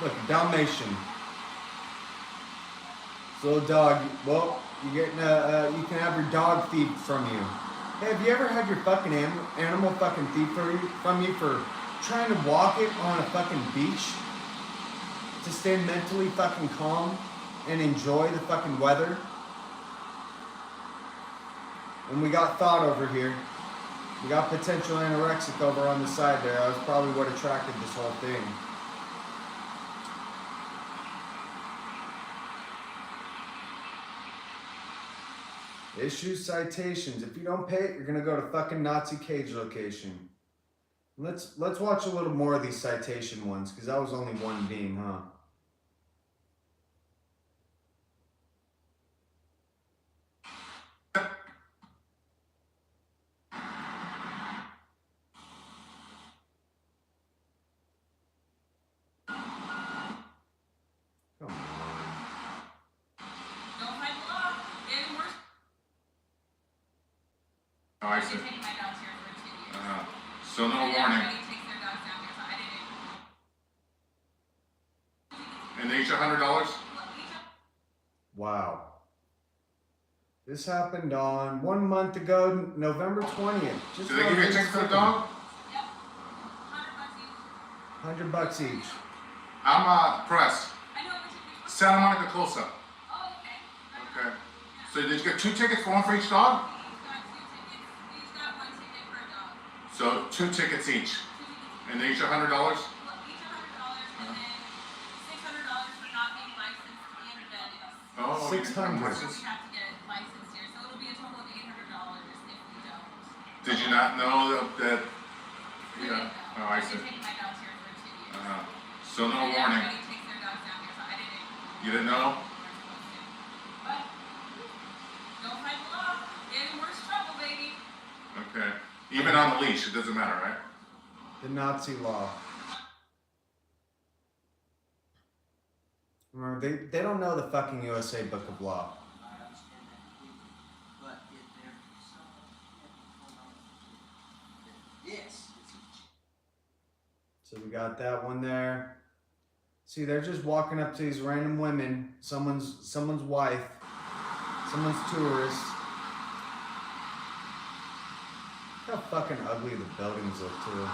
Look, Dalmatian. This little dog. Well, you're getting you can have your dog thieved from you. Hey, have you ever had your fucking animal fucking thieved from you for trying to walk it on a fucking beach to stay mentally fucking calm and enjoy the fucking weather? And we got thought over here. We got potential anorexic over on the side there. That was probably what attracted this whole thing. Issue citations. If you don't pay it, you're gonna go to fucking Nazi cage location. Let's watch a little more of these citation ones, because that was only one being, huh? Come on. Don't fight the law. Getting worse. Oh, I see. I've been taking my dogs here for 2 years. So no warning. Everybody takes their dogs down here, so I didn't. And they each $100? Wow. This happened on 1 month ago, November 20th. Just Did they give you a ticket for the dog? Yep. $100 each. $100 each. I'm pressed. I know, but you Santa Monica close-up. Oh, okay. Okay. So did you get 2 tickets, one for each dog? He's got 1 ticket per dog. So 2 tickets each. And they each $100? Well, each $100, and then $600 for not being licensed in Venice. Oh, $600. So we have to get licensed here, so it'll be a total of $800 if we don't. Did you not know that We yeah. didn't know. Oh, I I've see. been taking my dogs here for 2 years. So no And warning. everybody takes their dogs down here, so I didn't. You didn't know? But don't fight the law. Get in worse trouble, baby. Okay. Even on the leash, it doesn't matter, right? The Nazi law. Remember, they don't know the fucking USA Book of Law. So we got that one there. See, they're just walking up to these random women, someone's wife, someone's tourist. Look how fucking ugly the buildings look too.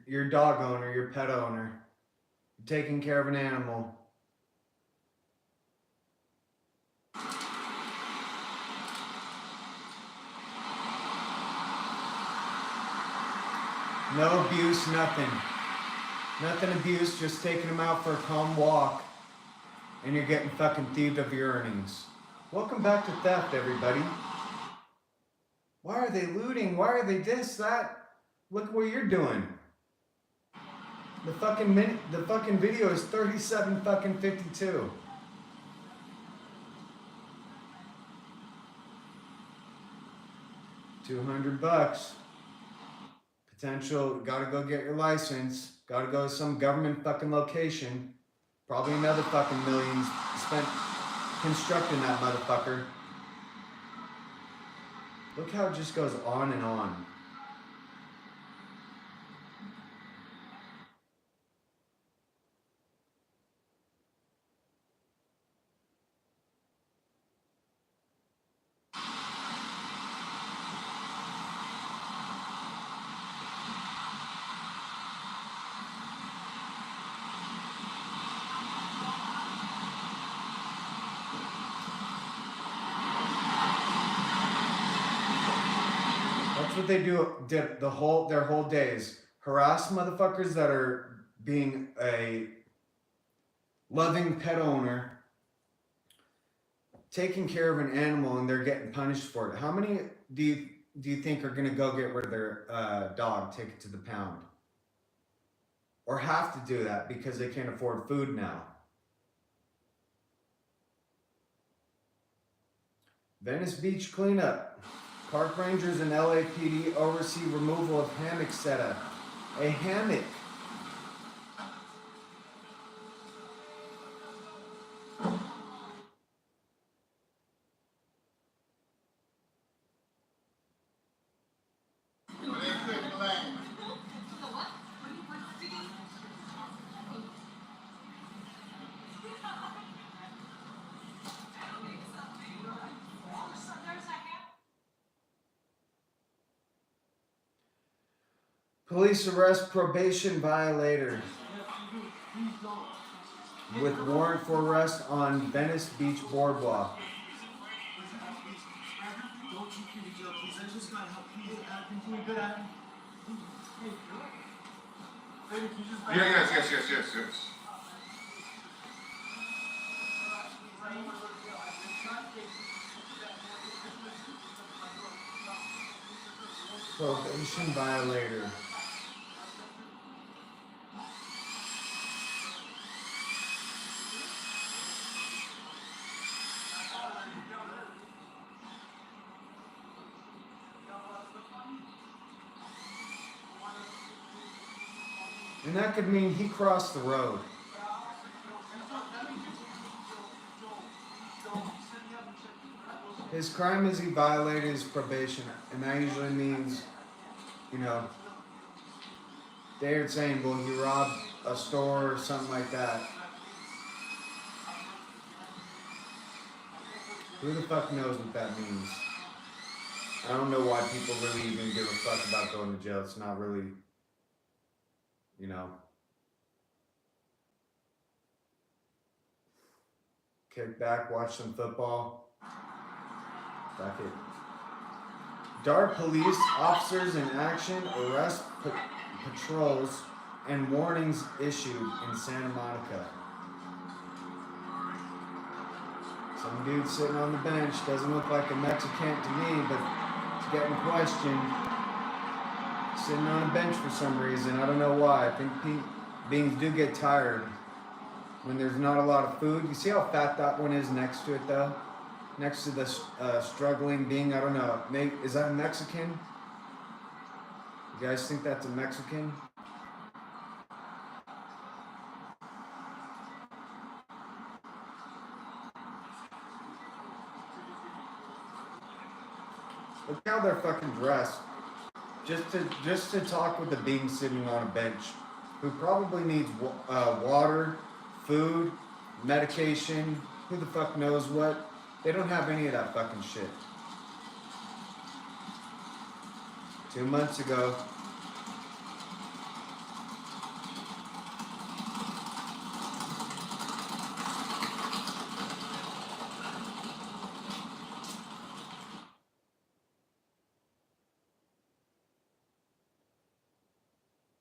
Your dog owner, your pet owner, you're taking care of an animal. No abuse, nothing. Nothing abuse, just taking them out for a calm walk. And you're getting fucking thieved of your earnings. Welcome back to theft, everybody. Why are they looting? Why are they this, that? Look what you're doing. The fucking video is 37 fucking 52. $200. Potential, gotta go get your license. Gotta go to some government fucking location. Probably another fucking millions spent constructing that motherfucker. Look how it just goes on and on. That's what they do their whole days. Harass motherfuckers that are being a loving pet owner, taking care of an animal, and they're getting punished for it. How many do you think are gonna go get rid of their dog, take it to the pound? Or have to do that because they can't afford food now? Venice Beach cleanup. Park rangers and LAPD oversee removal of hammock setup. A hammock. Police arrest probation violator with warrant for arrest on Venice Beach boardwalk. Yes. Probation violator. And that could mean he crossed the road. His crime is he violated his probation, and that usually means, you know, they're saying, well, he robbed a store or something like that. Who the fuck knows what that means? I don't know why people really even give a fuck about going to jail. It's not really, you know. Kick back, watch some football. Fuck it. Dart police officers in action, arrest patrols, and warnings issued in Santa Monica. Some dude sitting on the bench, doesn't look like a Mexican to me, but he's getting questioned. Sitting on a bench for some reason, I don't know why. I think beings do get tired when there's not a lot of food. You see how fat that one is next to it though? Next to the struggling being, I don't know. Maybe, is that a Mexican? You guys think that's a Mexican? Look how they're fucking dressed. Just to talk with a being sitting on a bench who probably needs water, food, medication, who the fuck knows what. They don't have any of that fucking shit. 2 months ago.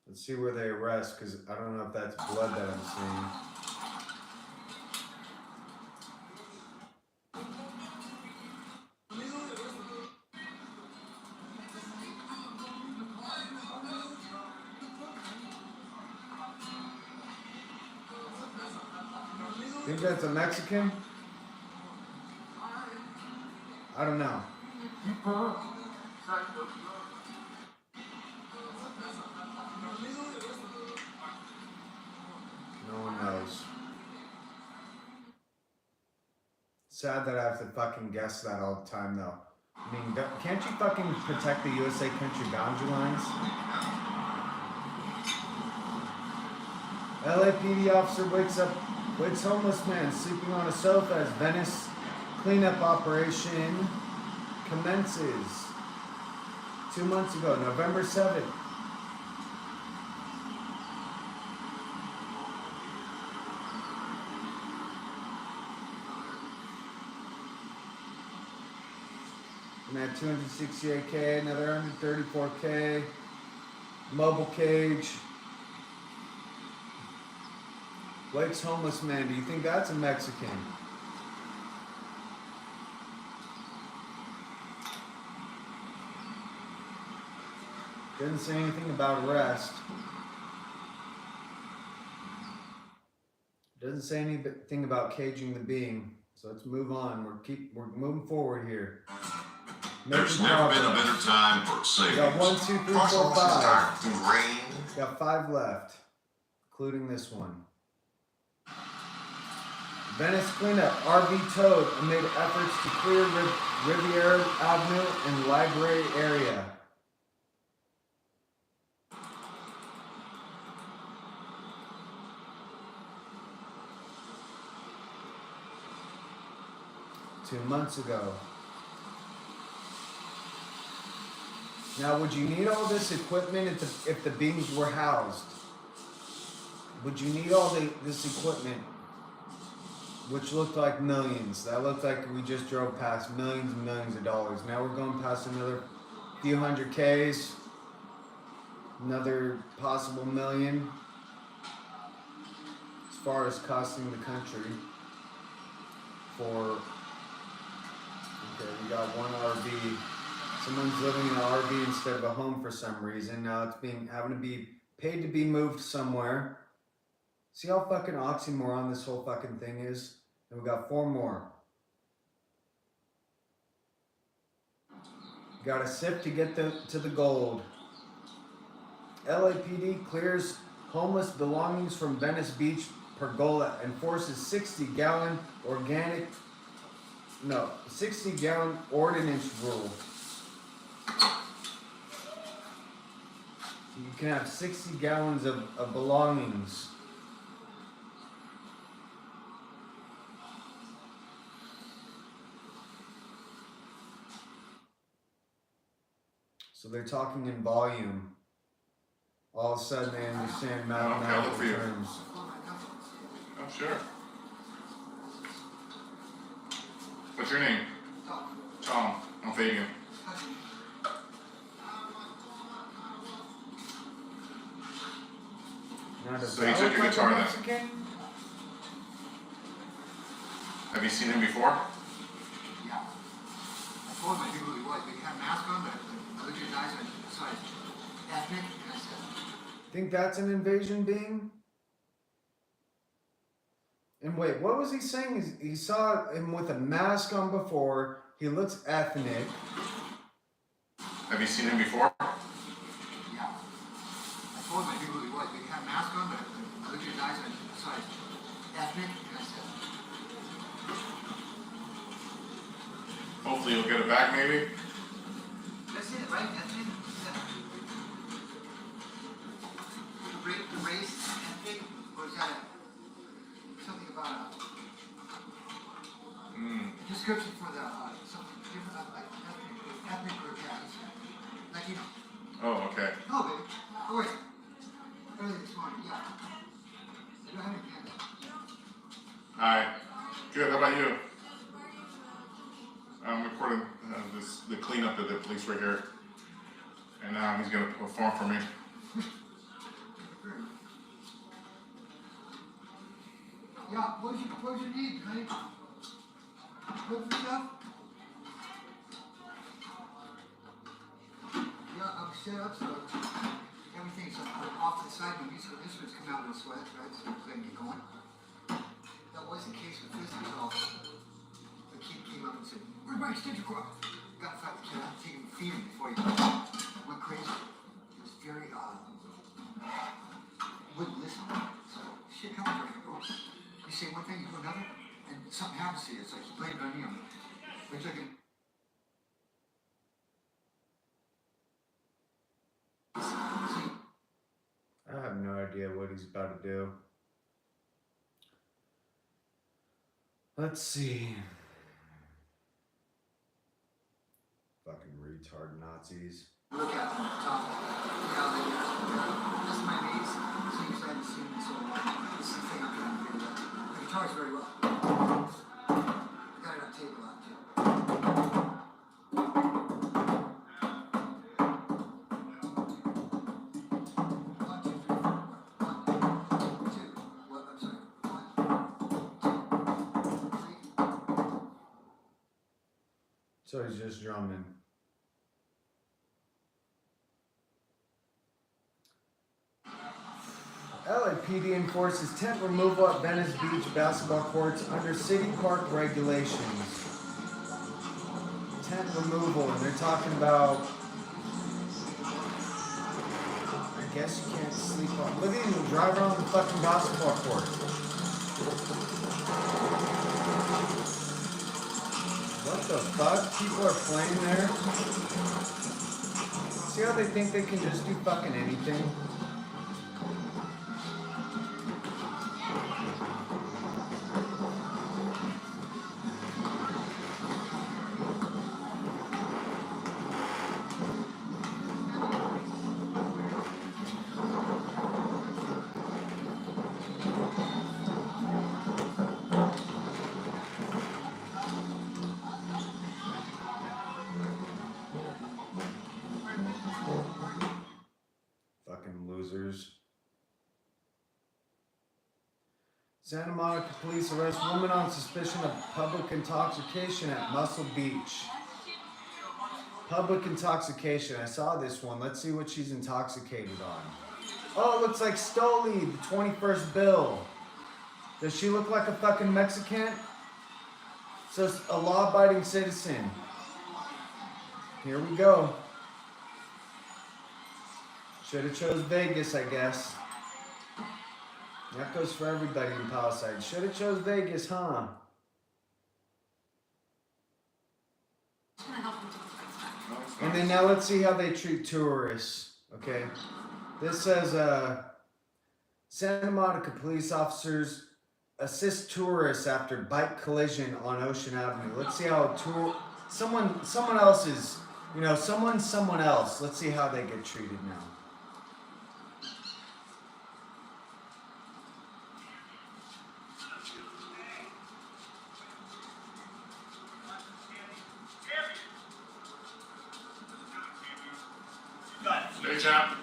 Let's see where they arrest, because I don't know if that's blood that I'm seeing. Think that's a Mexican? I don't know. No one knows. sad that I have to fucking guess that all the time, though. I mean, can't you fucking protect the USA country boundary lines? LAPD officer wakes homeless man sleeping on a sofa as Venice cleanup operation commences. 2 months ago, November 7th. And at 268K, another 134K. Mobile cage. Wakes homeless man. Do you think that's a Mexican? Didn't say anything about arrest. Doesn't say anything about caging the being. So let's move on. We're moving forward here. There's never been a better time for savings. Got 1, 2, 3, 4, Parcel 5. through rain. Got 5 left, including this one. Venice cleanup. RV towed amid efforts to clear Riviera Avenue and Library area. Two months ago. Now, would you need all this equipment if the beings were housed? Would you need all this equipment, which looked like millions? That looked like we just drove past millions and millions of dollars. Now we're going past another few hundred Ks, another possible million, as far as costing the country for. Okay, we got one RV. Someone's living in an RV instead of a home for some reason. Now it's having to be paid to be moved somewhere. See how fucking oxymoron this whole fucking thing is? And we got 4 more. Got to sift to get to the gold. LAPD clears homeless belongings from Venice Beach pergola and forces 60-gallon ordinance rule. You can have 60 gallons of belongings. So they're talking in volume. All of a sudden they understand mathematical terms. Oh, sure. What's your name? Tom. I'm Fabian. So you took your guitar then? Have you seen him before? Yeah. I told him I knew who he was, but he had a mask on, but I looked at his eyes and I saw his ethnic, and I said, Think that's an invasion being? And wait, what was he saying? He saw him with a mask on before. He looks ethnic. Have you seen him before? yeah. I told him I knew who he was, but he had a mask on, but I looked at his eyes and I saw his ethnic, and I said, Hopefully you'll get it back maybe. that's it, right? Ethnic? The race, ethnic, or is that something about a description for the something different, like ethnic group, yeah, like you know. Oh, okay. No, baby. Oh, wait. Early this morning, yeah. I don't have any pants. Hi. Good. How about you? I'm recording the cleanup of the police right here, and he's gonna perform for me. Yeah, what's your need, honey? Look for stuff? Yeah, I'm set up so everything's off to the side. My musical instruments come out in a sweat, right? So they can get going. That was the case with this until the kid came up and said, "Where's my extension cord?" Got to fight the kid out, take him, feed him before he went crazy. He was very, wouldn't listen. So, shit happens right here. You say one thing, you do another, and and something happens to you, it's like you blame it on you. It's like I have no idea what he's about to do. Let's see. Fucking retard Nazis. look at them, talk, look how they that's my niece. Things I haven't seen in so long. This is the thing I'm trying to do. The guitar's very well. I got it on tape a lot too. One, two, three, four. One, two. What? I'm sorry. One, two, three. So he's just drumming. LAPD enforces tent removal at Venice Beach basketball courts under city park regulations. Tent removal, and they're talking about, I guess you can't sleep on. Look at him drive around the fucking basketball court. What the fuck? People are playing there. See how they think they can just do fucking anything? Fucking losers. Santa Monica police arrest woman on suspicion of public intoxication at Muscle Beach. Public intoxication. I saw this one. Let's see what she's intoxicated on. Oh, it looks like Stoli, the 21st bill. Does she look like a fucking Mexican? So a law-abiding citizen. Here we go. Should have chose Vegas, I guess. That goes for everybody in Palisade. Should have chose Vegas, huh? And then now let's see how they treat tourists. Okay. This says Santa Monica police officers assist tourists after bike collision on Ocean Avenue. Let's see how someone else is, someone else. Let's see how they get treated now. Hey, chap.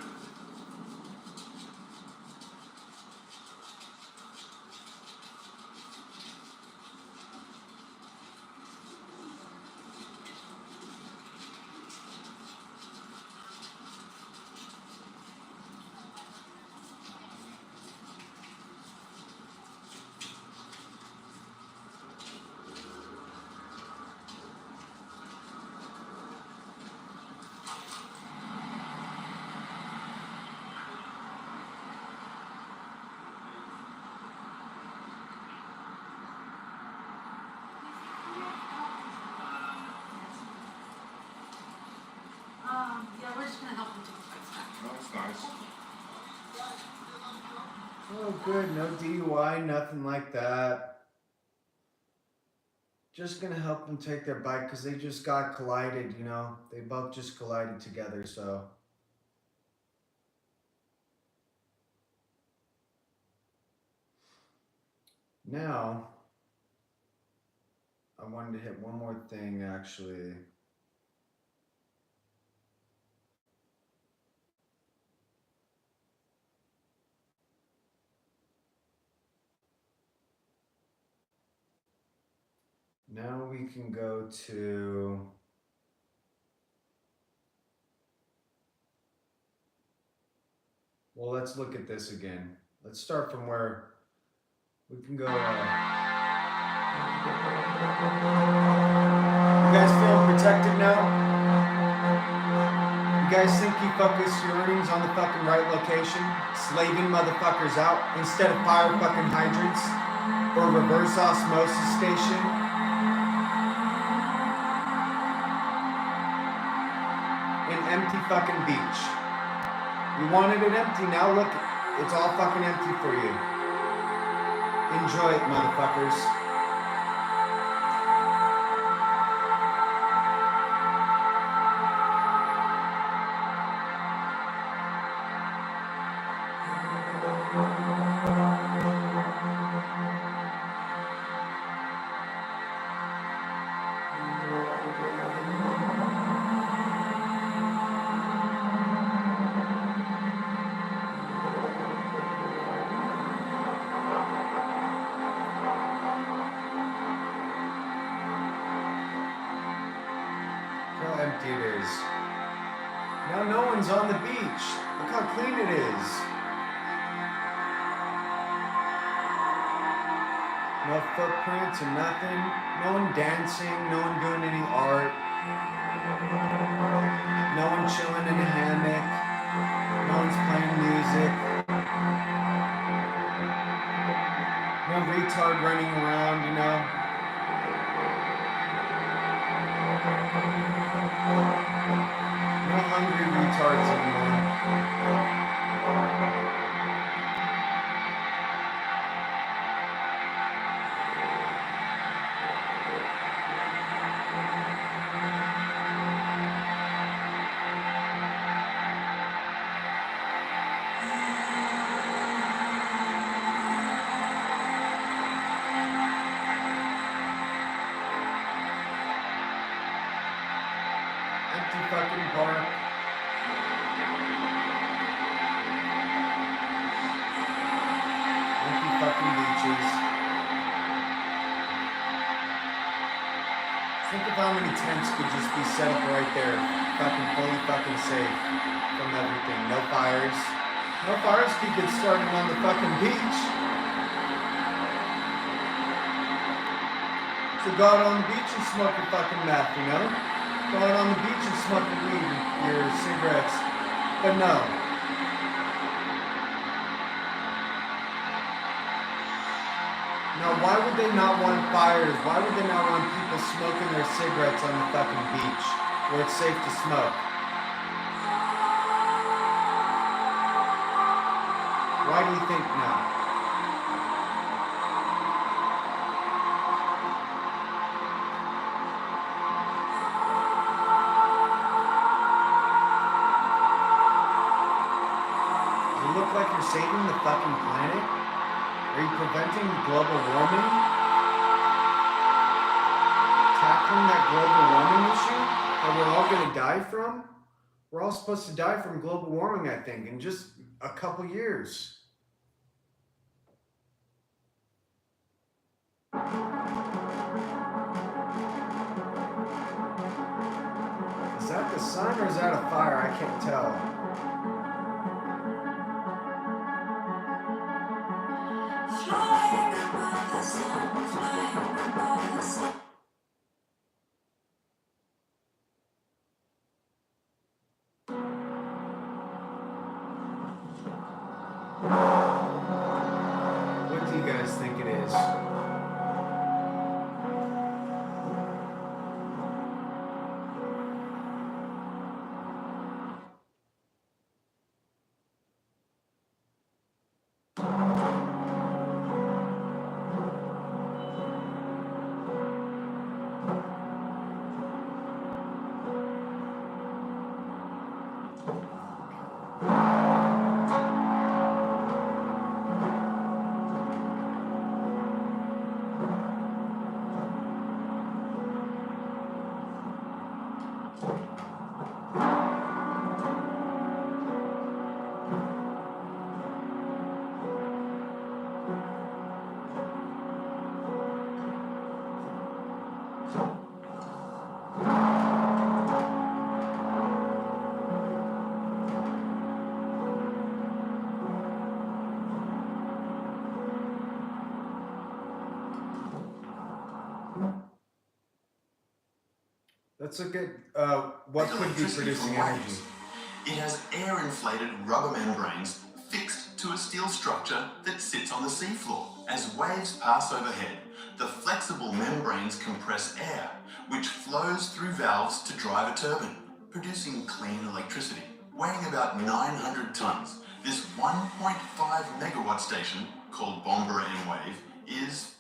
Yeah, we're just gonna help them take the fights back. Oh, that's nice. Oh, good. No DUI, nothing like that. Just gonna help them take their bike because they just got collided, They both just collided together, so. Now, I wanted to hit one more thing, actually. Now we can go to let's look at this again. Let's start from where we can go. You guys feeling protected now? You guys think you focus your earnings on the fucking right location? Slaving motherfuckers out instead of fire fucking hydrants? or reverse osmosis station. An empty fucking beach. You wanted it empty, now look, it's all fucking empty for you. Enjoy it, motherfuckers. How empty it is. Now no one's on the beach. Look how clean it is. No footprints or nothing. No one dancing. No one doing any art. No one chilling in a hammock. No one's playing music. No retard running around, you know. No hungry retards anymore. Empty fucking park. Empty fucking beaches. Think of how many tents could just be set up right there. Fucking fully fucking safe from everything. No fires. No fires could get started on the fucking beach. So go out on the beach and smoke your fucking meth, you know? Go out on the beach and smoke your weed, your cigarettes. But no. Now, why would they not want fires? Why would they not want people smoking their cigarettes on the fucking beach where it's safe to smoke? Why do you think no? Does it look like you're saving the fucking planet? Are you preventing global warming? Tackling that global warming issue that we're all going to die from? We're all supposed to die from global warming, I think, in just a couple years. Is that the sun or is that a fire? I can't tell. What do you guys think it is? Let's look at what could be producing energy. It has air-inflated rubber membranes fixed to a steel structure that sits on the seafloor. As waves pass overhead, the flexible membranes compress air, which flows through valves to drive a turbine, producing clean electricity. Weighing about 900 tons, this 1.5 megawatt station, called Bomber M-Wave, is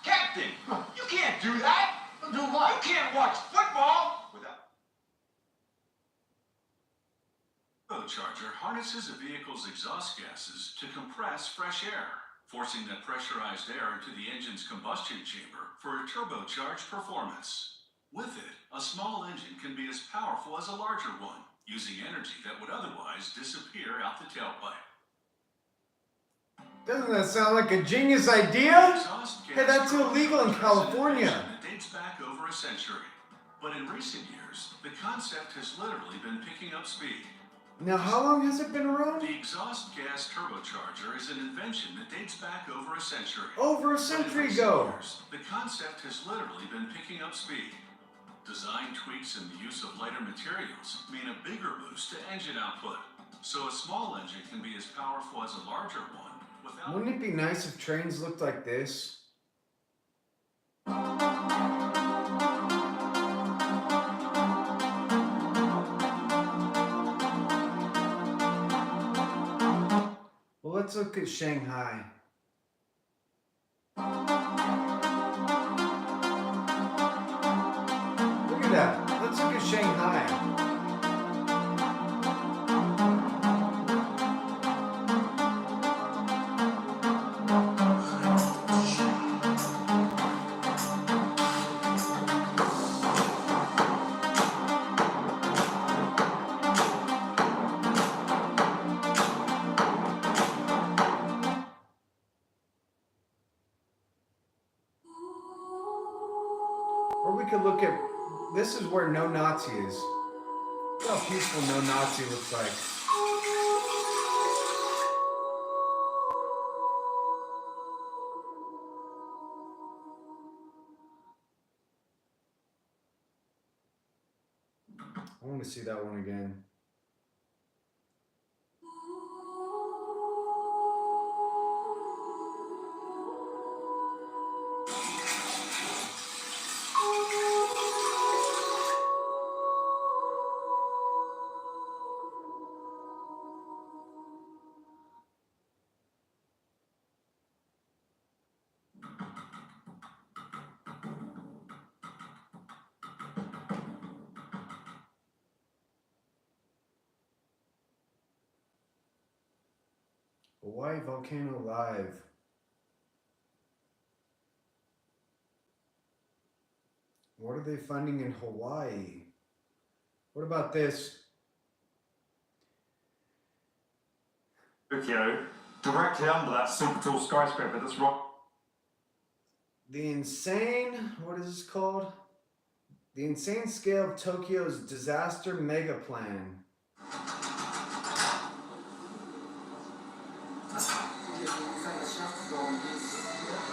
Captain, you can't do that. Do what? You can't watch football without. Turbocharger harnesses a vehicle's exhaust gases to compress fresh air, forcing that pressurized air into the engine's combustion chamber for a turbocharged performance. With it, a small engine can be as powerful as a larger one, using energy that would otherwise disappear out the tailpipe. Doesn't that sound like a genius idea? Exhaust gas Hey, that's illegal in turbochargers California. is an invention that dates back over a century. But in recent years, the concept has literally been picking up speed. Now, how long has it been around? The exhaust gas turbocharger is an invention that dates back over a century. Over a But in century recent ago. years, the concept has literally been picking up speed. Design tweaks and the use of lighter materials mean a bigger boost to engine output. So a small engine can be as powerful as a larger one without... Wouldn't it be nice if trains looked like this? Well, let's look at Shanghai. Look at that. Let's look at Shanghai. Or we could look at, this is where No Nazi is. Look how peaceful No Nazi looks like. I want to see that one again. Hawaii Volcano Live. What are they finding in Hawaii? What about this? Tokyo, directly under that super tall skyscraper that's rock. The insane, what is this called? The insane scale of Tokyo's disaster mega plan.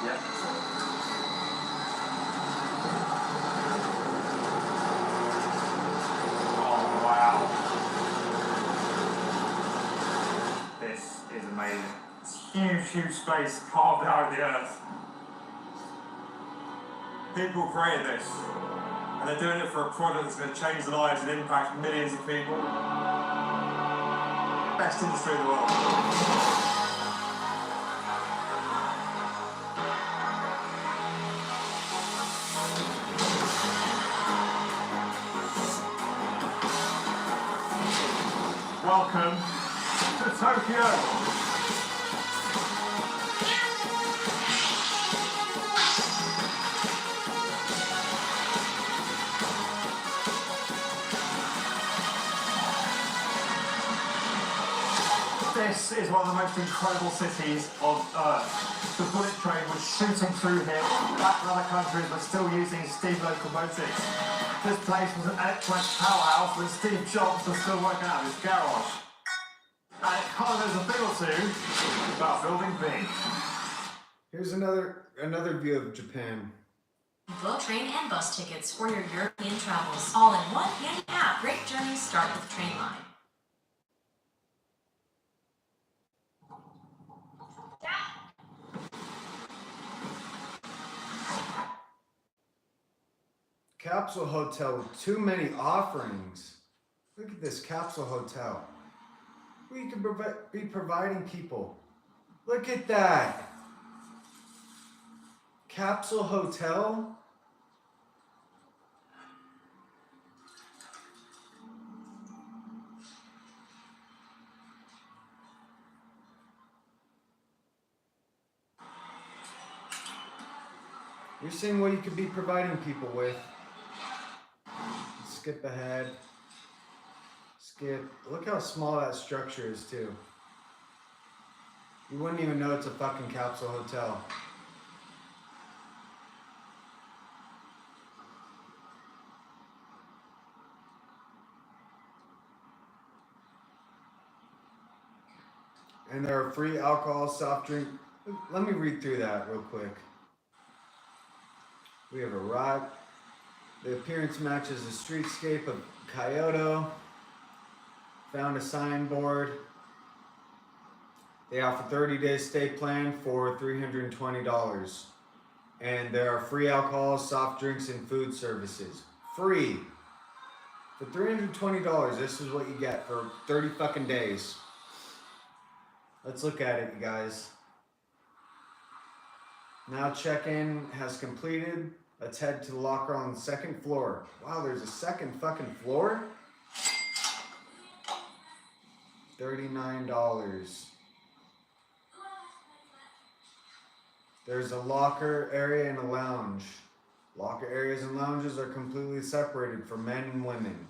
Yeah. Oh wow. This is amazing. It's huge, huge space carved out of the earth. People created this, and they're doing it for a product that's going to change the lives and impact millions of people. Best industry in the world. Welcome to Tokyo. This is one of the most incredible cities on Earth. The bullet train was shooting through here, back in other countries but still using steam locomotives. This place was an electronic powerhouse when Steve Jobs was still working out of his garage. And it kind of knows a thing or two about building big. Here's another view of Japan. Book train and bus tickets for your European travels, all in one handy app. Great journeys start with Trainline. Capsule hotel with too many offerings. Look at this capsule hotel. We could be providing people. Look at that. Capsule hotel. You're seeing what you could be providing people with. Skip ahead. Skip. Look how small that structure is too. You wouldn't even know it's a fucking capsule hotel. And there are free alcohol, soft drink. Let me read through that real quick. We have arrived. The appearance matches the streetscape of Kyoto. Found a signboard. They offer 30-day stay plan for $320. And there are free alcohol, soft drinks, and food services. Free. For $320, this is what you get for 30 fucking days. Let's look at it, you guys. Now check-in has completed. Let's head to the locker on the second floor. Wow, there's a second fucking floor? $39. There's a locker area and a lounge. Locker areas and lounges are completely separated for men and women.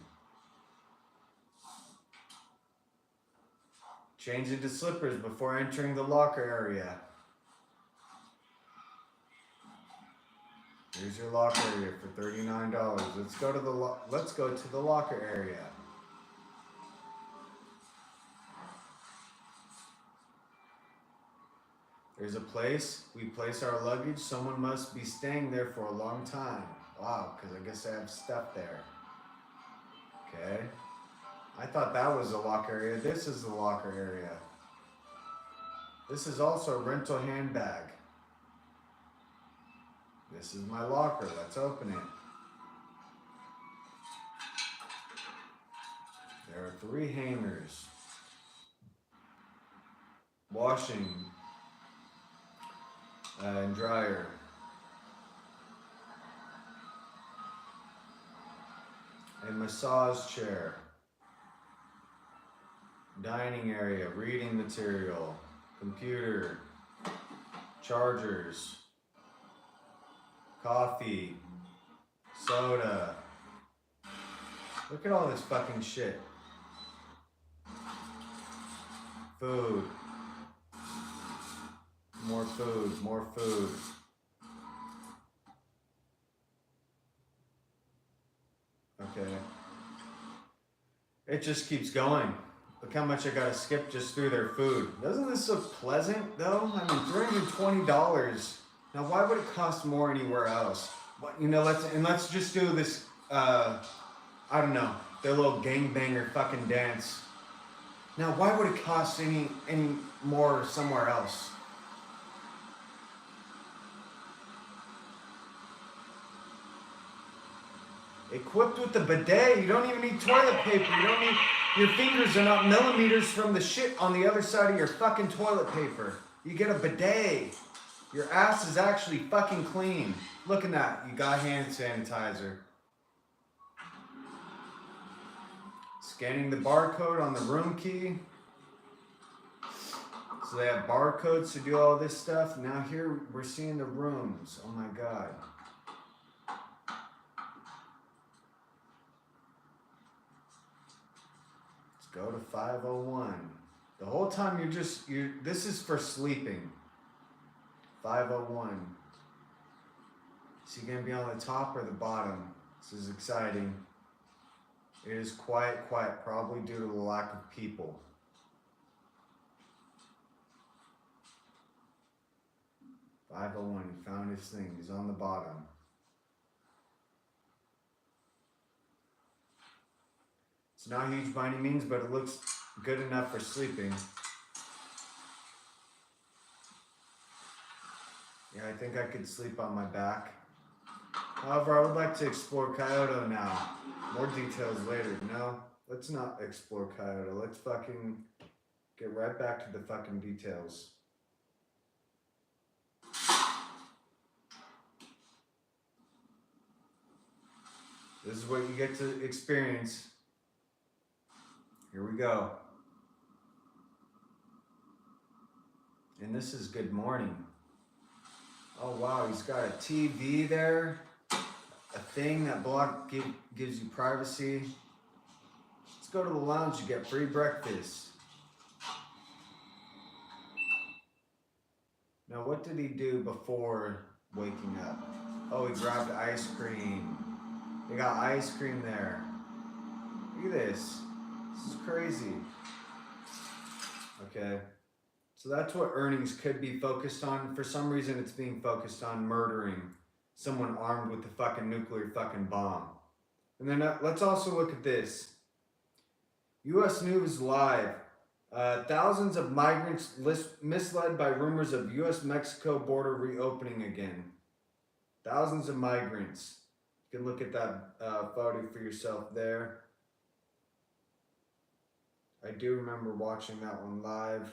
Change into slippers before entering the locker area. Here's your locker area for $39. Let's go to the locker area. There's a place. We place our luggage. Someone must be staying there for a long time. Wow, because I guess I have stuff there. Okay. I thought that was the locker area. This is the locker area. This is also a rental handbag. This is my locker. Let's open it. There are 3 hangers. Washing and dryer. A massage chair. Dining area, reading material, computer, chargers, coffee, soda. Look at all this fucking shit. Food. More food, more food. Okay. It just keeps going. Look how much I gotta skip just through their food. Doesn't this look pleasant though? I mean, $320. Now, why would it cost more anywhere else? But, you know, let's just do this. I don't know, their little gangbanger fucking dance. Now, why would it cost any more somewhere else? Equipped with the bidet, you don't even need toilet paper. You don't need, your fingers are not millimeters from the shit on the other side of your fucking toilet paper. You get a bidet. Your ass is actually fucking clean. Look at that, you got hand sanitizer. Scanning the barcode on the room key. So they have barcodes to do all this stuff. Now here we're seeing the rooms. Oh my God. Go to 501. The whole time this is for sleeping. 501. Is he gonna be on the top or the bottom? This is exciting. It is quiet, probably due to the lack of people. 501, he found his thing. He's on the bottom. Not huge by any means, but it looks good enough for sleeping. Yeah, I think I could sleep on my back. However, I would like to explore Kyoto now. More details later. No, let's not explore Kyoto. Let's fucking get right back to the fucking details. This is what you get to experience. Here we go. And this is good morning. Oh wow, he's got a TV there. A thing that gives you privacy. Let's go to the lounge to get free breakfast. Now what did he do before waking up? Oh, he grabbed ice cream. They got ice cream there. Look at this. This is crazy. Okay. So that's what earnings could be focused on. For some reason, it's being focused on murdering someone armed with a fucking nuclear fucking bomb. And then let's also look at this. U.S. News Live. Thousands of migrants misled by rumors of U.S.-Mexico border reopening again. Thousands of migrants. You can look at that photo for yourself there. I do remember watching that one live.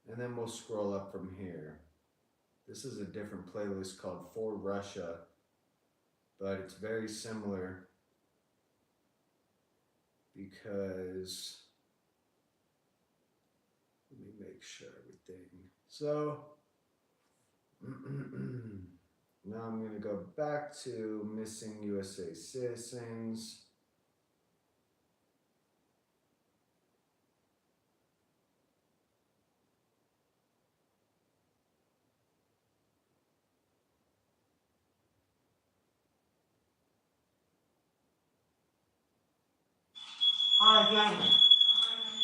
And then we'll scroll up from here. This is a different playlist called For Russia, but it's very similar because, let me make sure everything. So, now I'm going to go back to missing USA citizens. Alright, gang.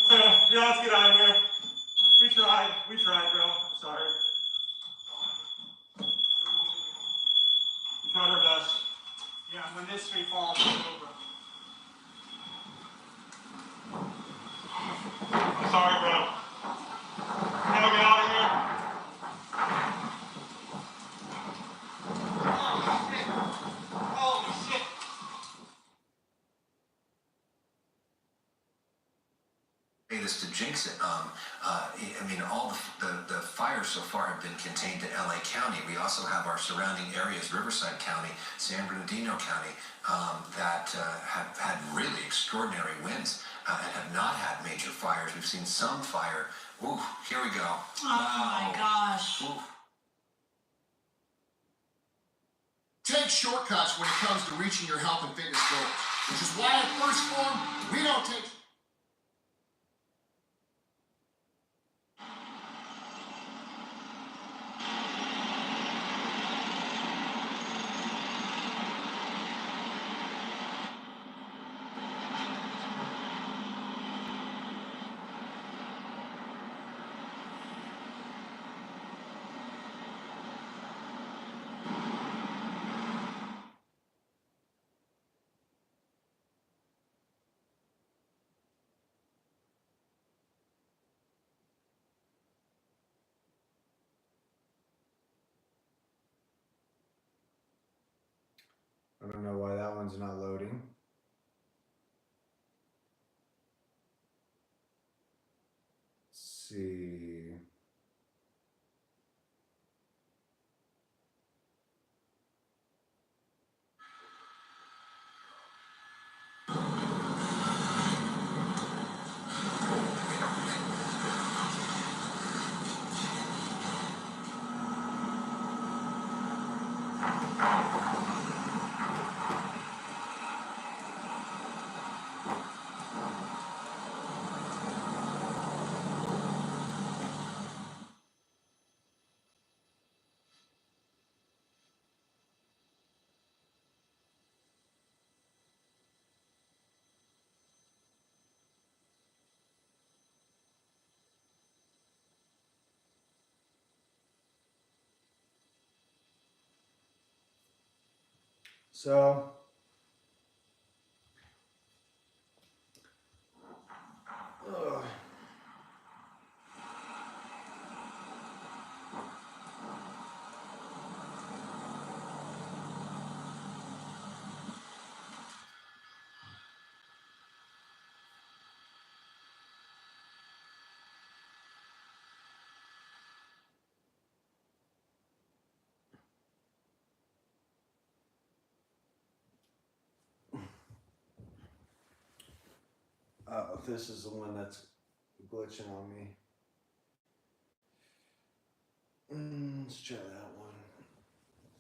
So, yeah, let's get out of here. We tried, bro. I'm sorry. We tried our best. Yeah, when this tree falls, it's over. I'm sorry, bro. Can we get out of here? Holy shit. Say this to jinx it. I mean, all the fires so far have been contained to LA County. We also have our surrounding areas, Riverside County, San Bernardino County, that have had really extraordinary winds and have not had major fires. We've seen some fire. Ooh, here we go. Oh my gosh. Ooh. Take shortcuts when it comes to reaching your health and fitness goals, which is why at First Form, we don't take... I don't know why that one's not loading. Let's see. So, if this is the one that's glitching on me. Let's try that one.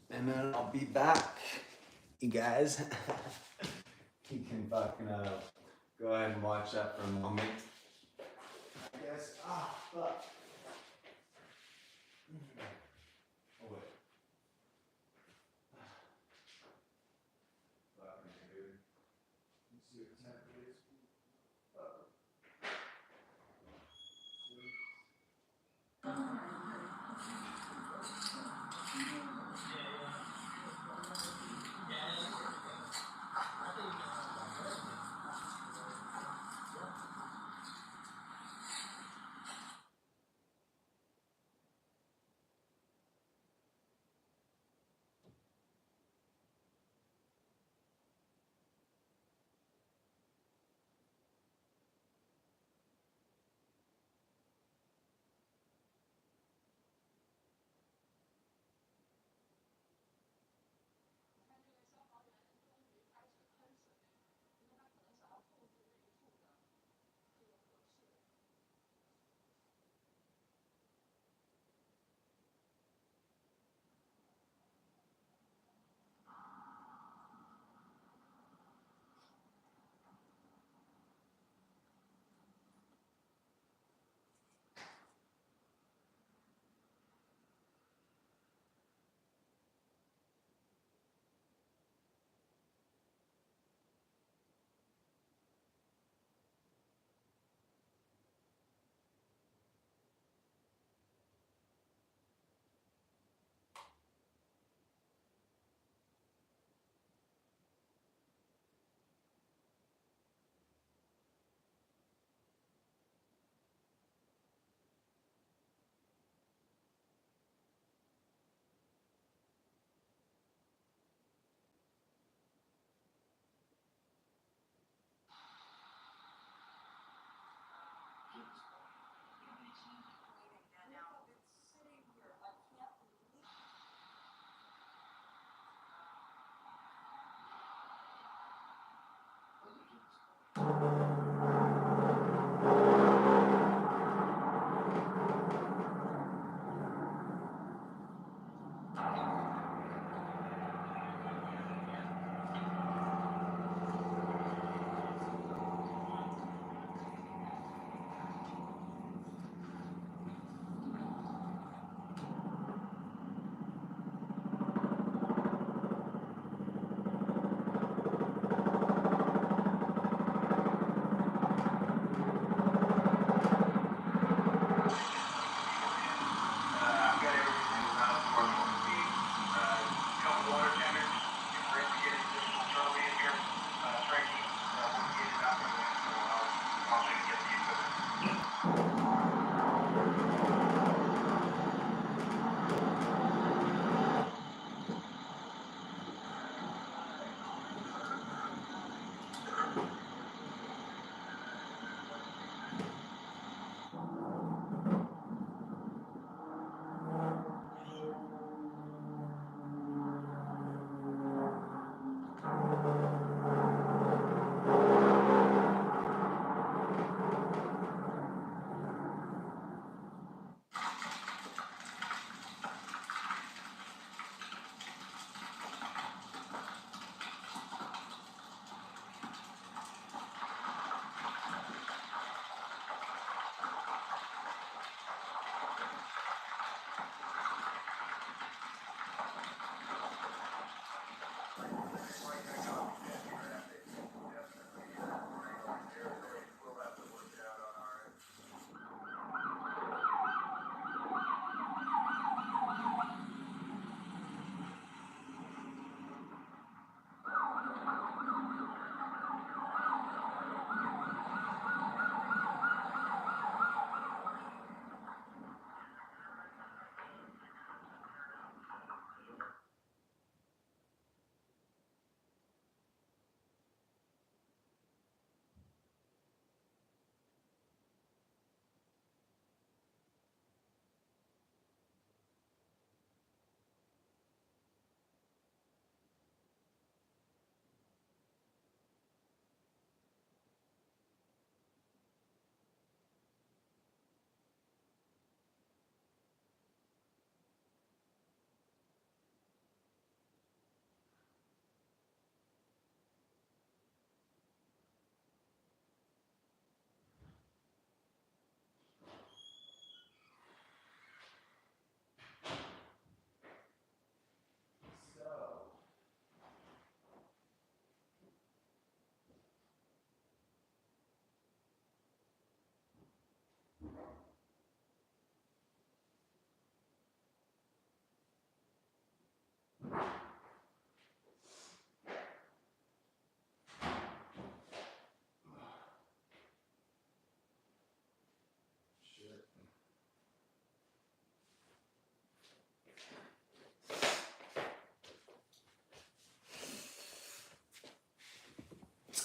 And then I'll be back, you guys. You can fucking go ahead and watch that for a moment. I guess, fuck. Oh, wait. Fuck me, dude. Let's see what time it is.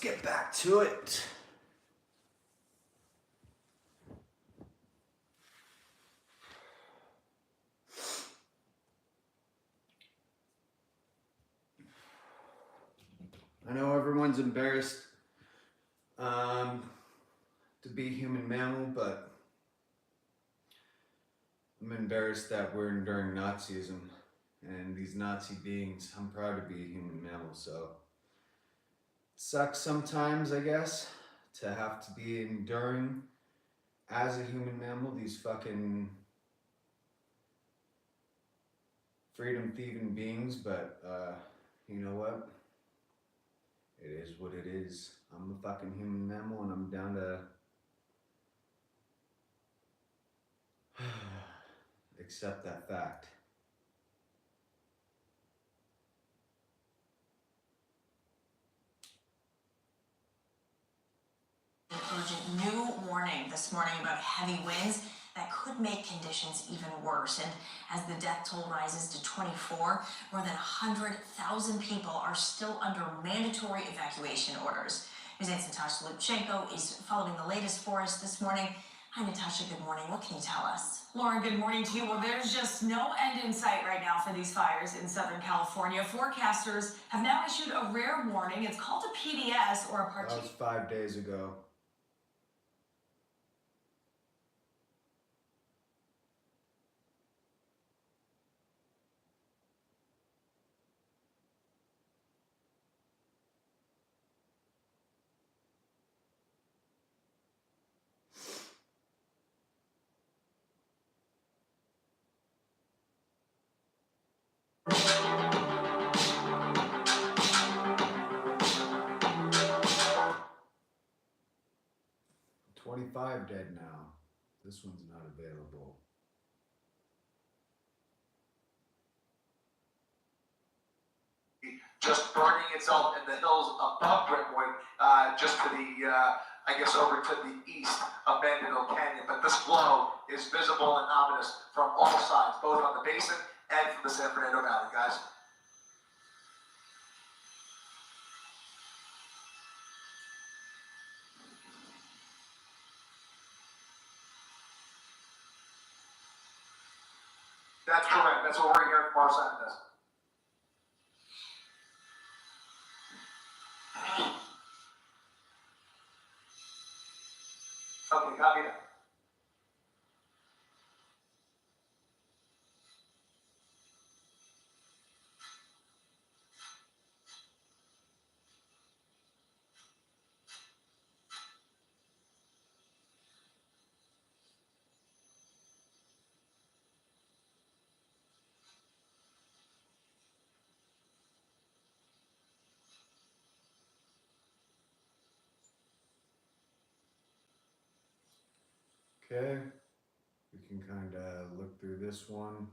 get back to it. I know everyone's embarrassed to be human mammal, but I'm embarrassed that we're enduring Nazism and these Nazi beings. I'm proud to be a human mammal, so it sucks sometimes, I guess, to have to be enduring as a human mammal these fucking freedom thieving beings, but you know what? It is what it is. I'm a fucking human mammal and I'm down to accept that fact. An urgent new warning this morning about heavy winds that could make conditions even worse. And as the death toll rises to 24, more than 100,000 people are still under mandatory evacuation orders. News 8's Natasha Lubchenko is following the latest for us this morning. Hi, Natasha. Good morning. What can you tell us? Lauren, good morning to you. Well, there's just no end in sight right now for these fires in Southern California. Forecasters have now issued a rare warning. It's called a PDS, or a That was 5 days ago. $25 dead now. This one's not available. Just burning itself in the hills above Brentwood, just to the, I guess over to the east of Mandeville Canyon. But this glow is visible and ominous from all sides, both on the basin and from the San Fernando Valley, guys. That's correct. That's what we're hearing from our side of this. Okay, copy that. Okay, we can kind of look through this one.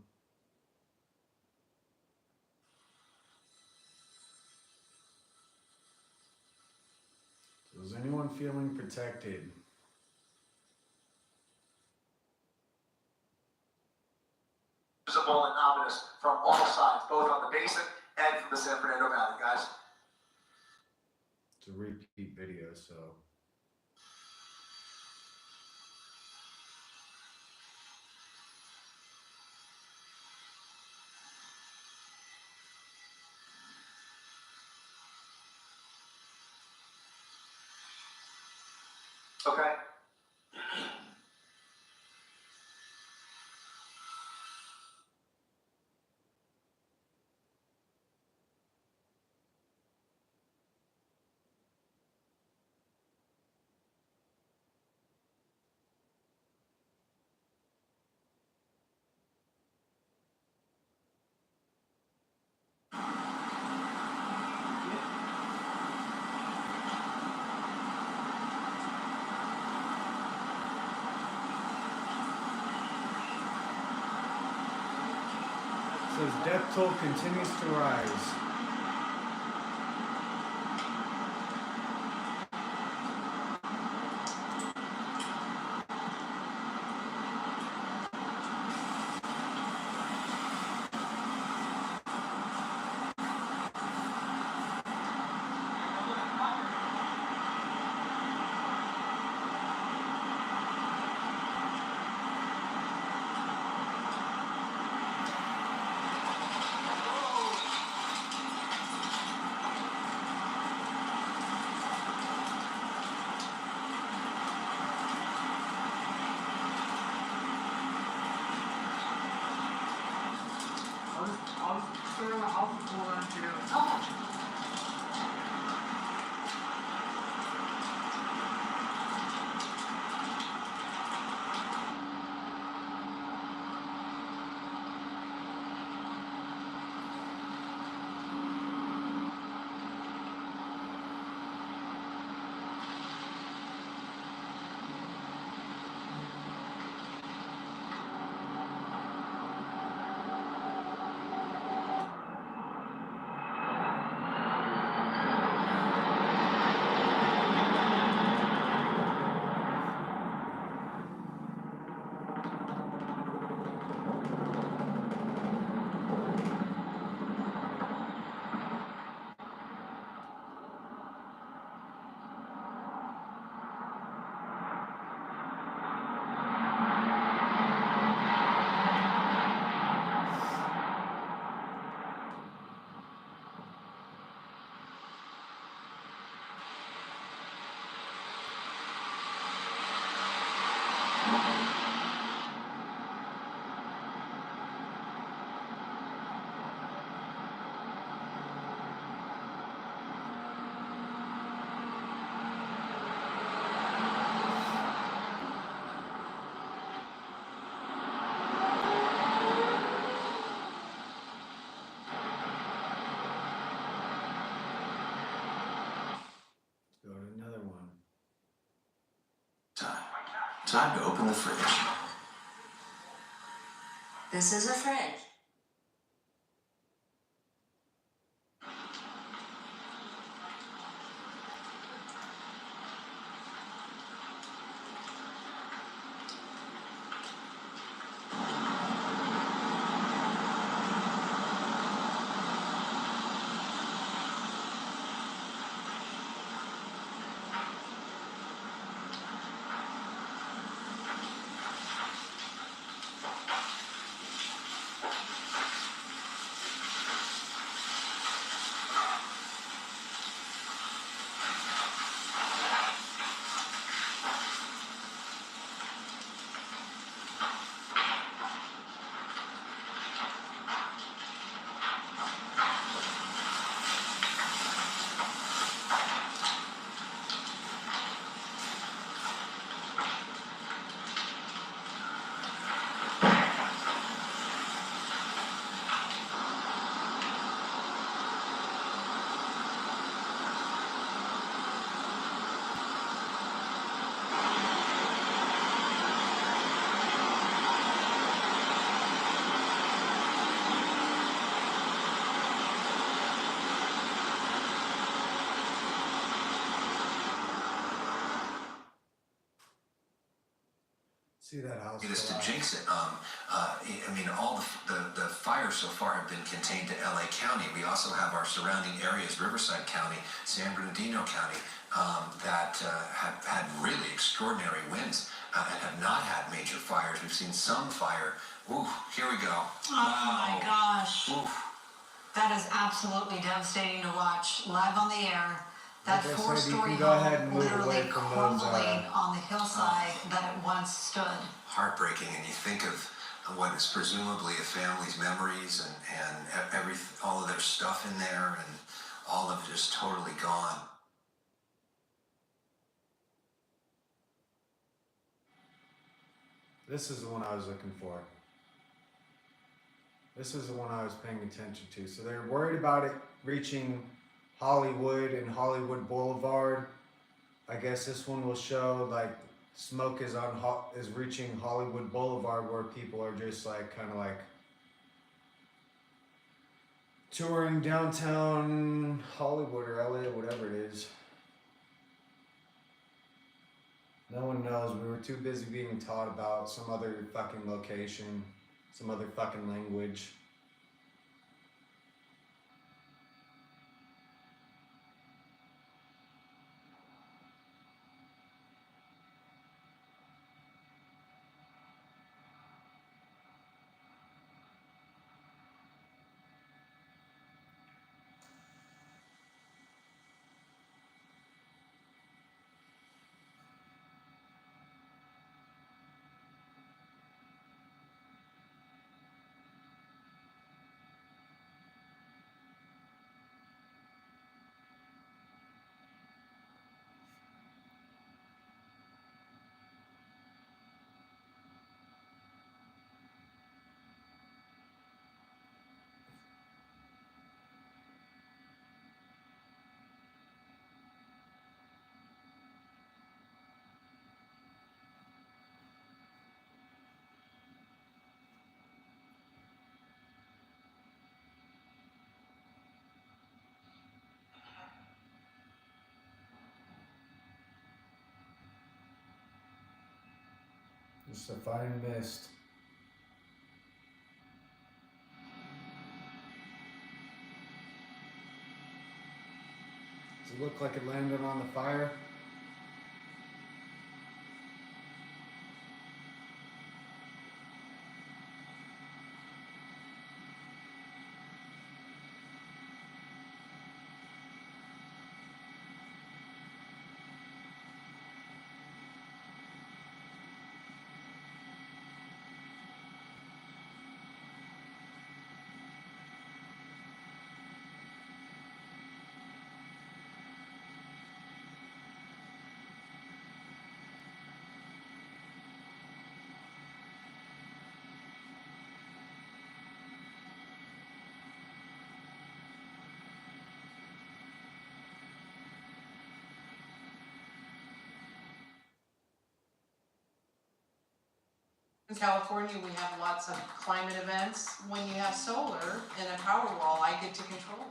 So is anyone feeling protected? Visible and ominous from all sides, both on the basin and from the San Fernando Valley, guys. It's a repeat video, so. Okay. Says death toll continues to rise. Time to open the fridge. This is a fridge. See that house. Just to jinx it, I mean, all the fires so far have been contained to LA County. We also have our surrounding areas, Riverside County, San Bernardino County, that have had really extraordinary winds and have not had major fires. We've seen some fire. Ooh, here we go. Oh my gosh. Oof. That is absolutely devastating to watch live on the air. That Like I said, you four-story can go ahead and home move literally away from those, crumbling on the hillside that it once stood. Heartbreaking, and you think of what is presumably a family's memories and all of their stuff in there, and all of it is totally gone. This is the one I was looking for. This is the one I was paying attention to. So they're worried about it reaching Hollywood and Hollywood Boulevard. I guess this one will show like smoke is reaching Hollywood Boulevard, where people are just like kind of like touring downtown Hollywood or LA or whatever it is. No one knows. We were too busy being taught about some other fucking location, some other fucking language. Just a fine mist. Does it look like it landed on the fire? In California, we have lots of climate events. When you have solar and a power wall, I get to control it.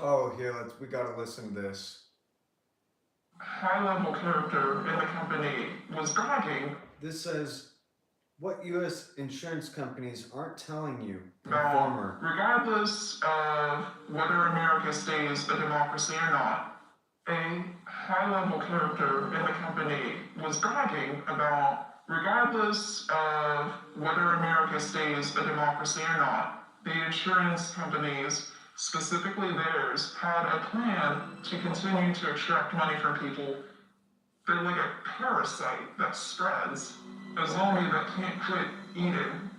Oh, here, we gotta listen to this. High-level character in the company was bragging. This says, what U.S. insurance companies aren't telling you, Now, informer. regardless of whether America stays a democracy or not, a high-level character in the company was bragging about, regardless of whether America stays a democracy or not, the insurance companies, specifically theirs, had a plan to continue to extract money from people. They're like a parasite that spreads, a zombie that can't quit eating.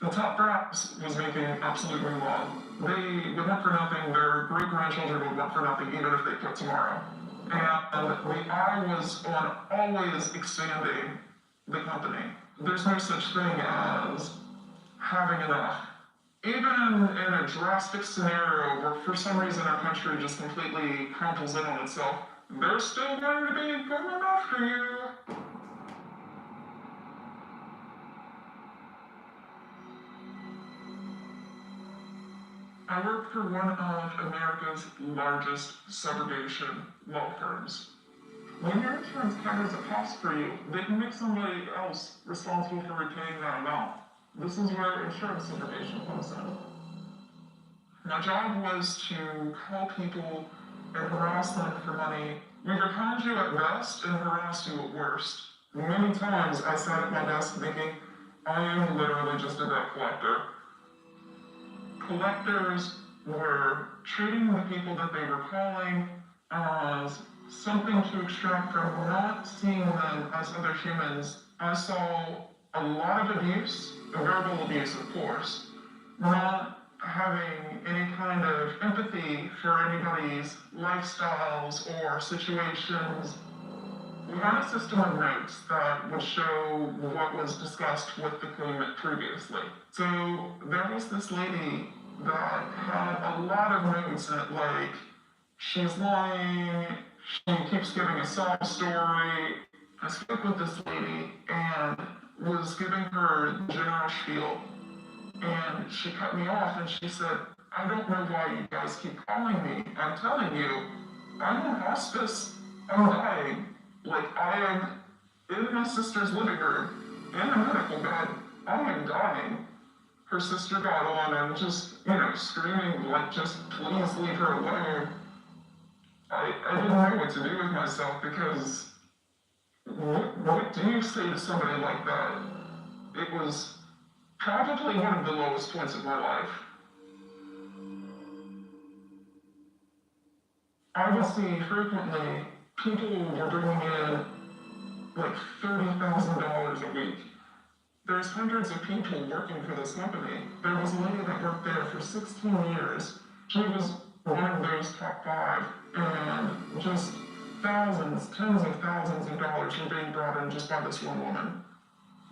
The top brass was making absolutely wrong. They would work for nothing, their great-grandchildren would work for nothing even if they quit tomorrow. And the eye was on always expanding the company. There's no such thing as having enough. Even in a drastic scenario where for some reason our country just completely crumples in on itself, they're still going to be going after you. I work for one of America's largest subrogation law firms. When your insurance covers a cost for you, they can make somebody else responsible for repaying that amount. This is where insurance subrogation comes in. My job was to call people and harass them for money. We would hound you at best and harass you at worst. Many times I sat at my desk thinking, I am literally just a debt collector. Collectors were treating the people that they were calling as something to extract from, not seeing them as other humans. I saw a lot of abuse, verbal abuse of course, not having any kind of empathy for anybody's lifestyles or situations. We had a system of notes that would show what was discussed with the claimant previously. So there was this lady that had a lot of notes in it, like, she's lying, she keeps giving a sob story. I spoke with this lady and was giving her general spiel. And she cut me off and she said, I don't know why you guys keep calling me. I'm telling you, I'm in hospice. I'm dying. Like, I am in my sister's living room, in a medical bed. I am dying. Her sister got on and just, screaming, like, just please leave her alone. I didn't know what to do with myself because what do you say to somebody like that? It was probably one of the lowest points of my life. I would see frequently people were bringing in like $30,000 a week. There's hundreds of people working for this company. There was a lady that worked there for 16 years. She was one of those top 5, and just thousands, tens of thousands of dollars were being brought in just by this one woman.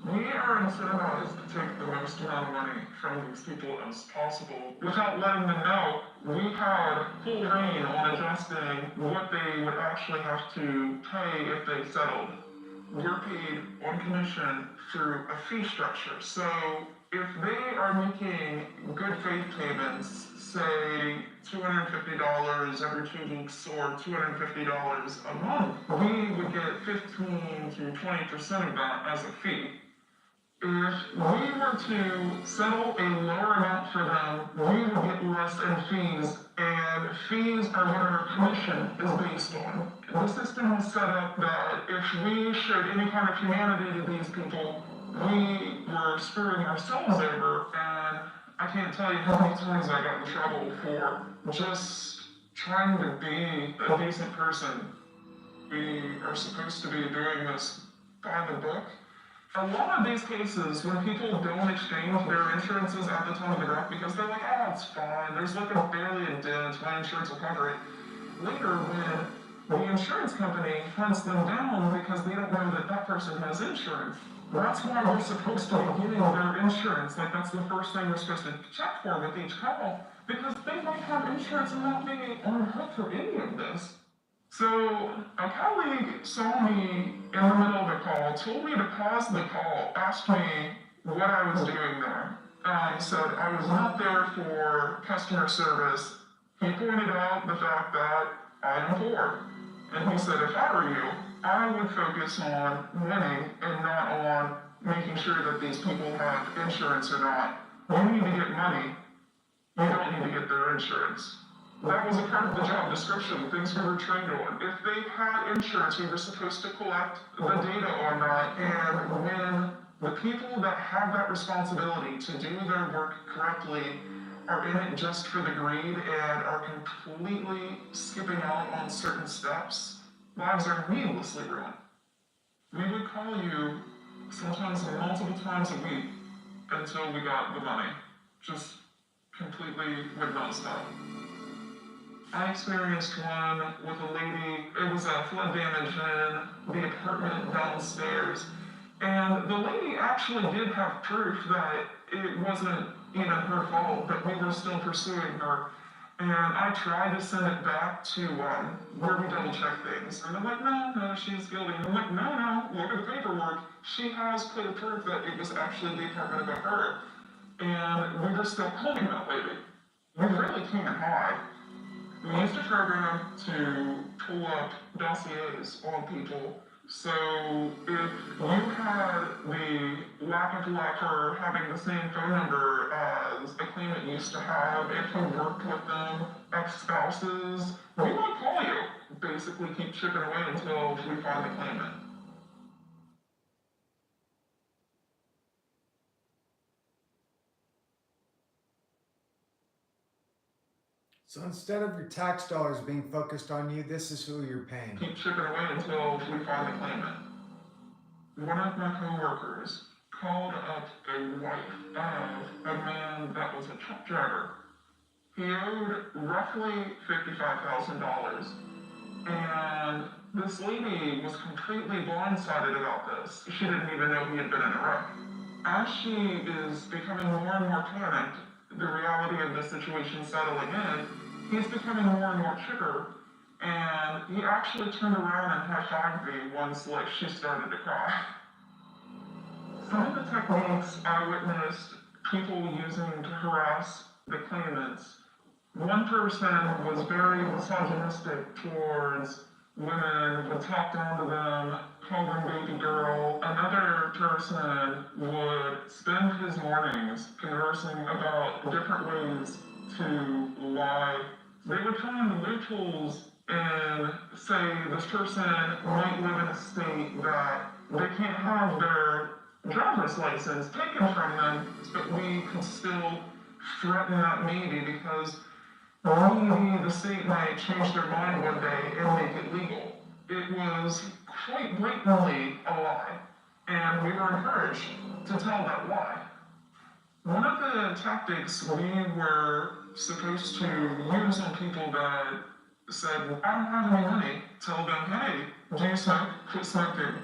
We are incentivized to take the most amount of money from these people as possible without letting them know. We had full reign on adjusting what they would actually have to pay if they settled. We're paid on commission through a fee structure. So if they are making good faith payments, say $250 every 2 weeks or $250 a month, we would get 15 to 20% of that as a fee. if we were to settle a lower amount for them, we would get less in fees, and fees are what our commission is based on. The system is set up that if we showed any kind of humanity to these people, we were screwing ourselves over, and I can't tell you how many times I got in trouble for just trying to be a decent person. We are supposed to be doing this by the book. A lot of these cases, when people don't exchange their insurances at the time of the wreck because they're like, oh, it's fine, there's like barely a dent, my insurance will cover it. Later, when the insurance company hunts them down because they don't know that that person has insurance, that's why we're supposed to be getting their insurance. Like, that's the first thing we're supposed to check for with each call, because they might have insurance and not be on hook for any of this. So a colleague saw me in the middle of a call, told me to pause the call, asked me what I was doing there. I said I was not there for customer service. He pointed out the fact that I'm poor. And he said, if I were you, I would focus on winning and not on making sure that these people have insurance or not. You need to get money. You don't need to get their insurance. That was a part of the job description, things we were trained on. If they had insurance, we were supposed to collect the data on that. And when the people that have that responsibility to do their work correctly are in it just for the greed and are completely skipping out on certain steps, lives are needlessly ruined. We would call you sometimes multiple times a week until we got the money. Just completely would not stop. I experienced one with a lady. It was a flood damage in the apartment downstairs. And the lady actually did have proof that it wasn't even her fault, but we were still pursuing her. And I tried to send it back to where we double check things. And they're like, no, she's guilty. And I'm like, no, look at the paperwork. She has clear proof that it was actually the apartment about her. And we were still calling that lady. We really can't hide. We used a program to pull up dossiers on people. So if you had the lack of luck for having the same phone number as a claimant used to have, if you worked with them, ex-spouses, we might call you. Basically keep chipping away until we find the claimant. So instead of your tax dollars being focused on you, this is who you're paying. Keep chipping away until we find the claimant. One of my coworkers called up a wife of a man that was a truck driver. He owed roughly $55,000. And this lady was completely blindsided about this. She didn't even know he had been in a wreck. As she is becoming more and more panicked, the reality of the situation settling in, he's becoming more and more chipper, and he actually turned around and high-fived me once, like, she started to cry. Some of the techniques I witnessed people using to harass the claimants, one person was very misogynistic towards women, would talk down to them, call them baby girl. Another person would spend his mornings conversing about different ways to lie. They would find loopholes and say this person might live in a state that they can't have their driver's license taken from them, but we can still threaten that maybe because maybe the state might change their mind one day and make it legal. It was quite blatantly a lie, and we were encouraged to tell that lie. One of the tactics we were supposed to use on people that said, I don't have any money, tell them, hey, do you smoke? Quit smoking.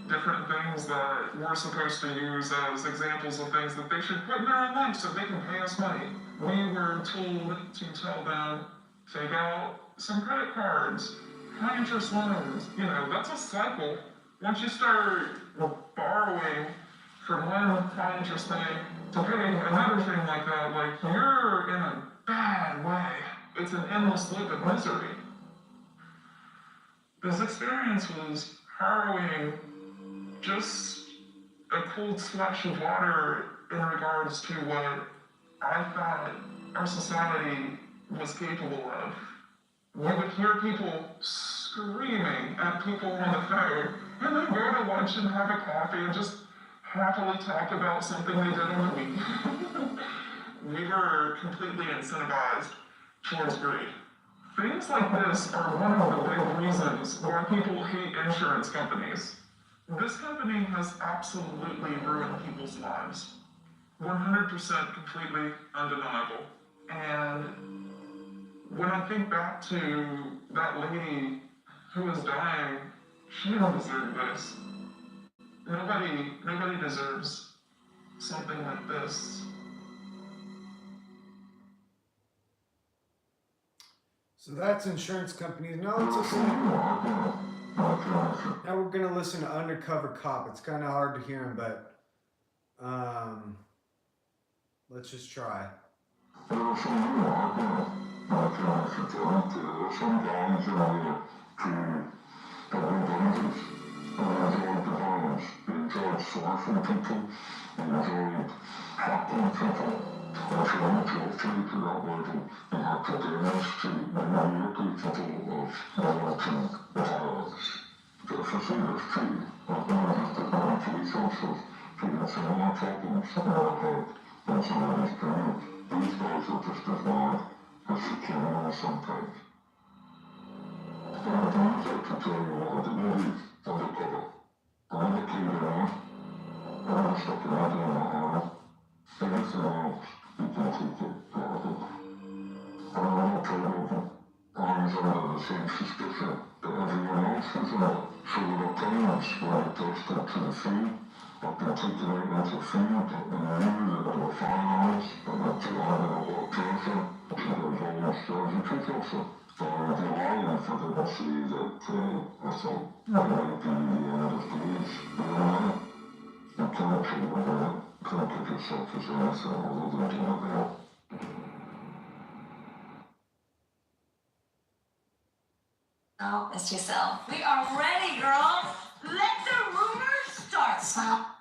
Different things that we're supposed to use as examples of things that they should put in their own life so they can pay us money. We were told to tell them, take out some credit cards, high interest loans. You know, that's a cycle. Once you start borrowing from one high interest thing to pay another thing like that, like, you're in a bad way. It's an endless loop of misery. This experience was harrowing just a cold splash of water in regards to what I thought our society was capable of. We would hear people screaming at people on the phone, and then go to lunch and have a coffee and just happily talk about something they did on the weekend. We were completely incentivized towards greed. Things like this are one of the big reasons why people hate insurance companies. This company has absolutely ruined people's lives. 100% completely undeniable. And when I think back to that lady who was dying, she didn't deserve this. Nobody deserves something like this. So that's insurance companies. Now let's listen. Now we're gonna listen to Undercover Cop. It's kind of hard to hear him, but let's just try. Oh, Miss Giselle. We are ready, girl. Let the rumors start. Stop.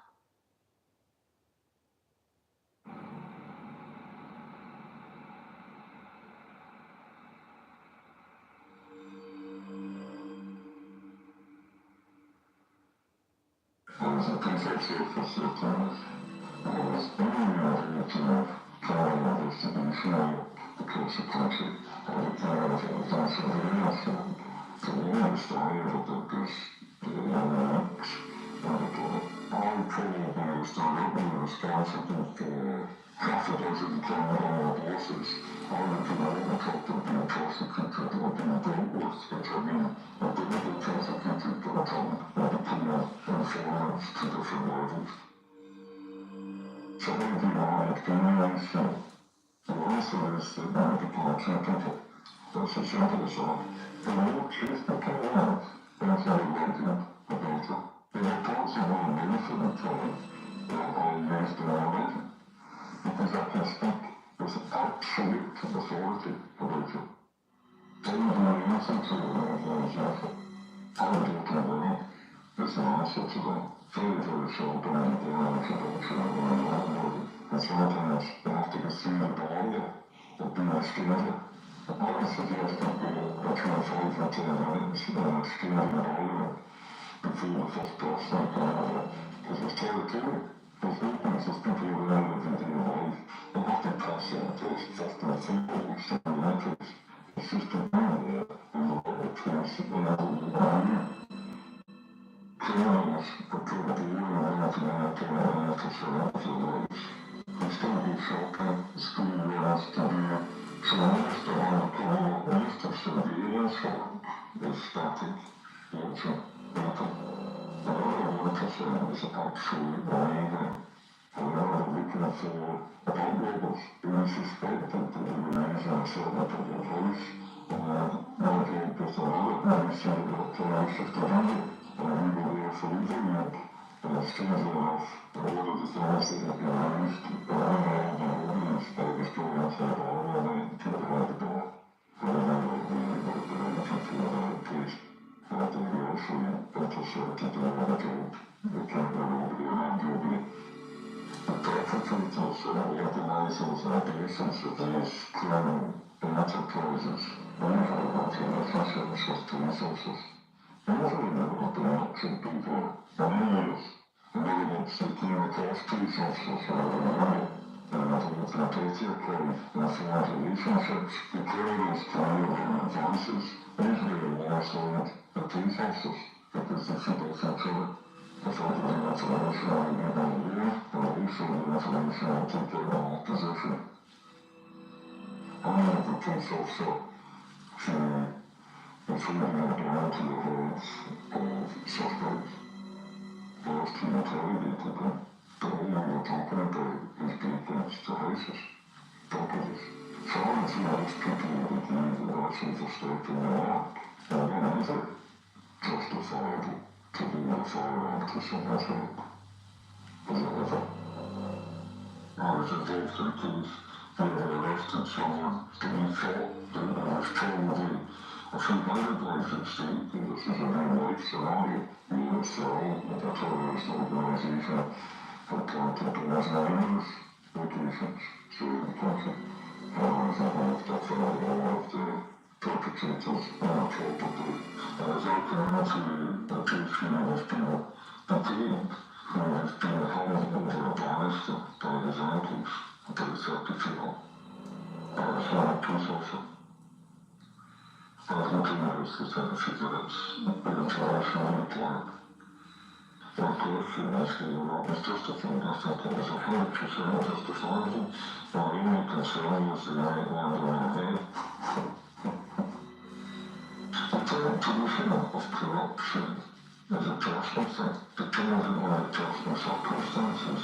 organizers and bases of these criminal enterprises usually have relationships with police officers. Usually they have been watching people for many years. In other words, they came across police officers for a while, and involved in petty crime and formed relationships. The criminals can either have advances, usually alongside the police officers, because they feed off each other. The forbidden information will be on the way, and also the information will take out in opposition. Only if the police officer to including identity of suspects was to interrogate them. The whole we're talking about is break-ins to houses, properties. Far as most people would agree that that's overstepping the mark, and when is it justifiable to do a firearm to someone's head? Was it ever? I was involved in a case where they arrested someone that we thought that there was probably a few hundred lives at stake, and this is a real-life scenario where it's all of a terrorist organisation had planted bombs in numerous locations throughout the country. I was involved in all of the perpetrators on the property, and as I came into the case where he was being detained, he was being hung over a banister by his ankles, about 30 feet up. I was a police officer. I was looking at this for 10 minutes, the information on the plan. My question is whether that was justified. I think it was 100% justifiable. My only concern was the night landing on the head. The term pollution of corruption is a personal thing, depending on the personal circumstances.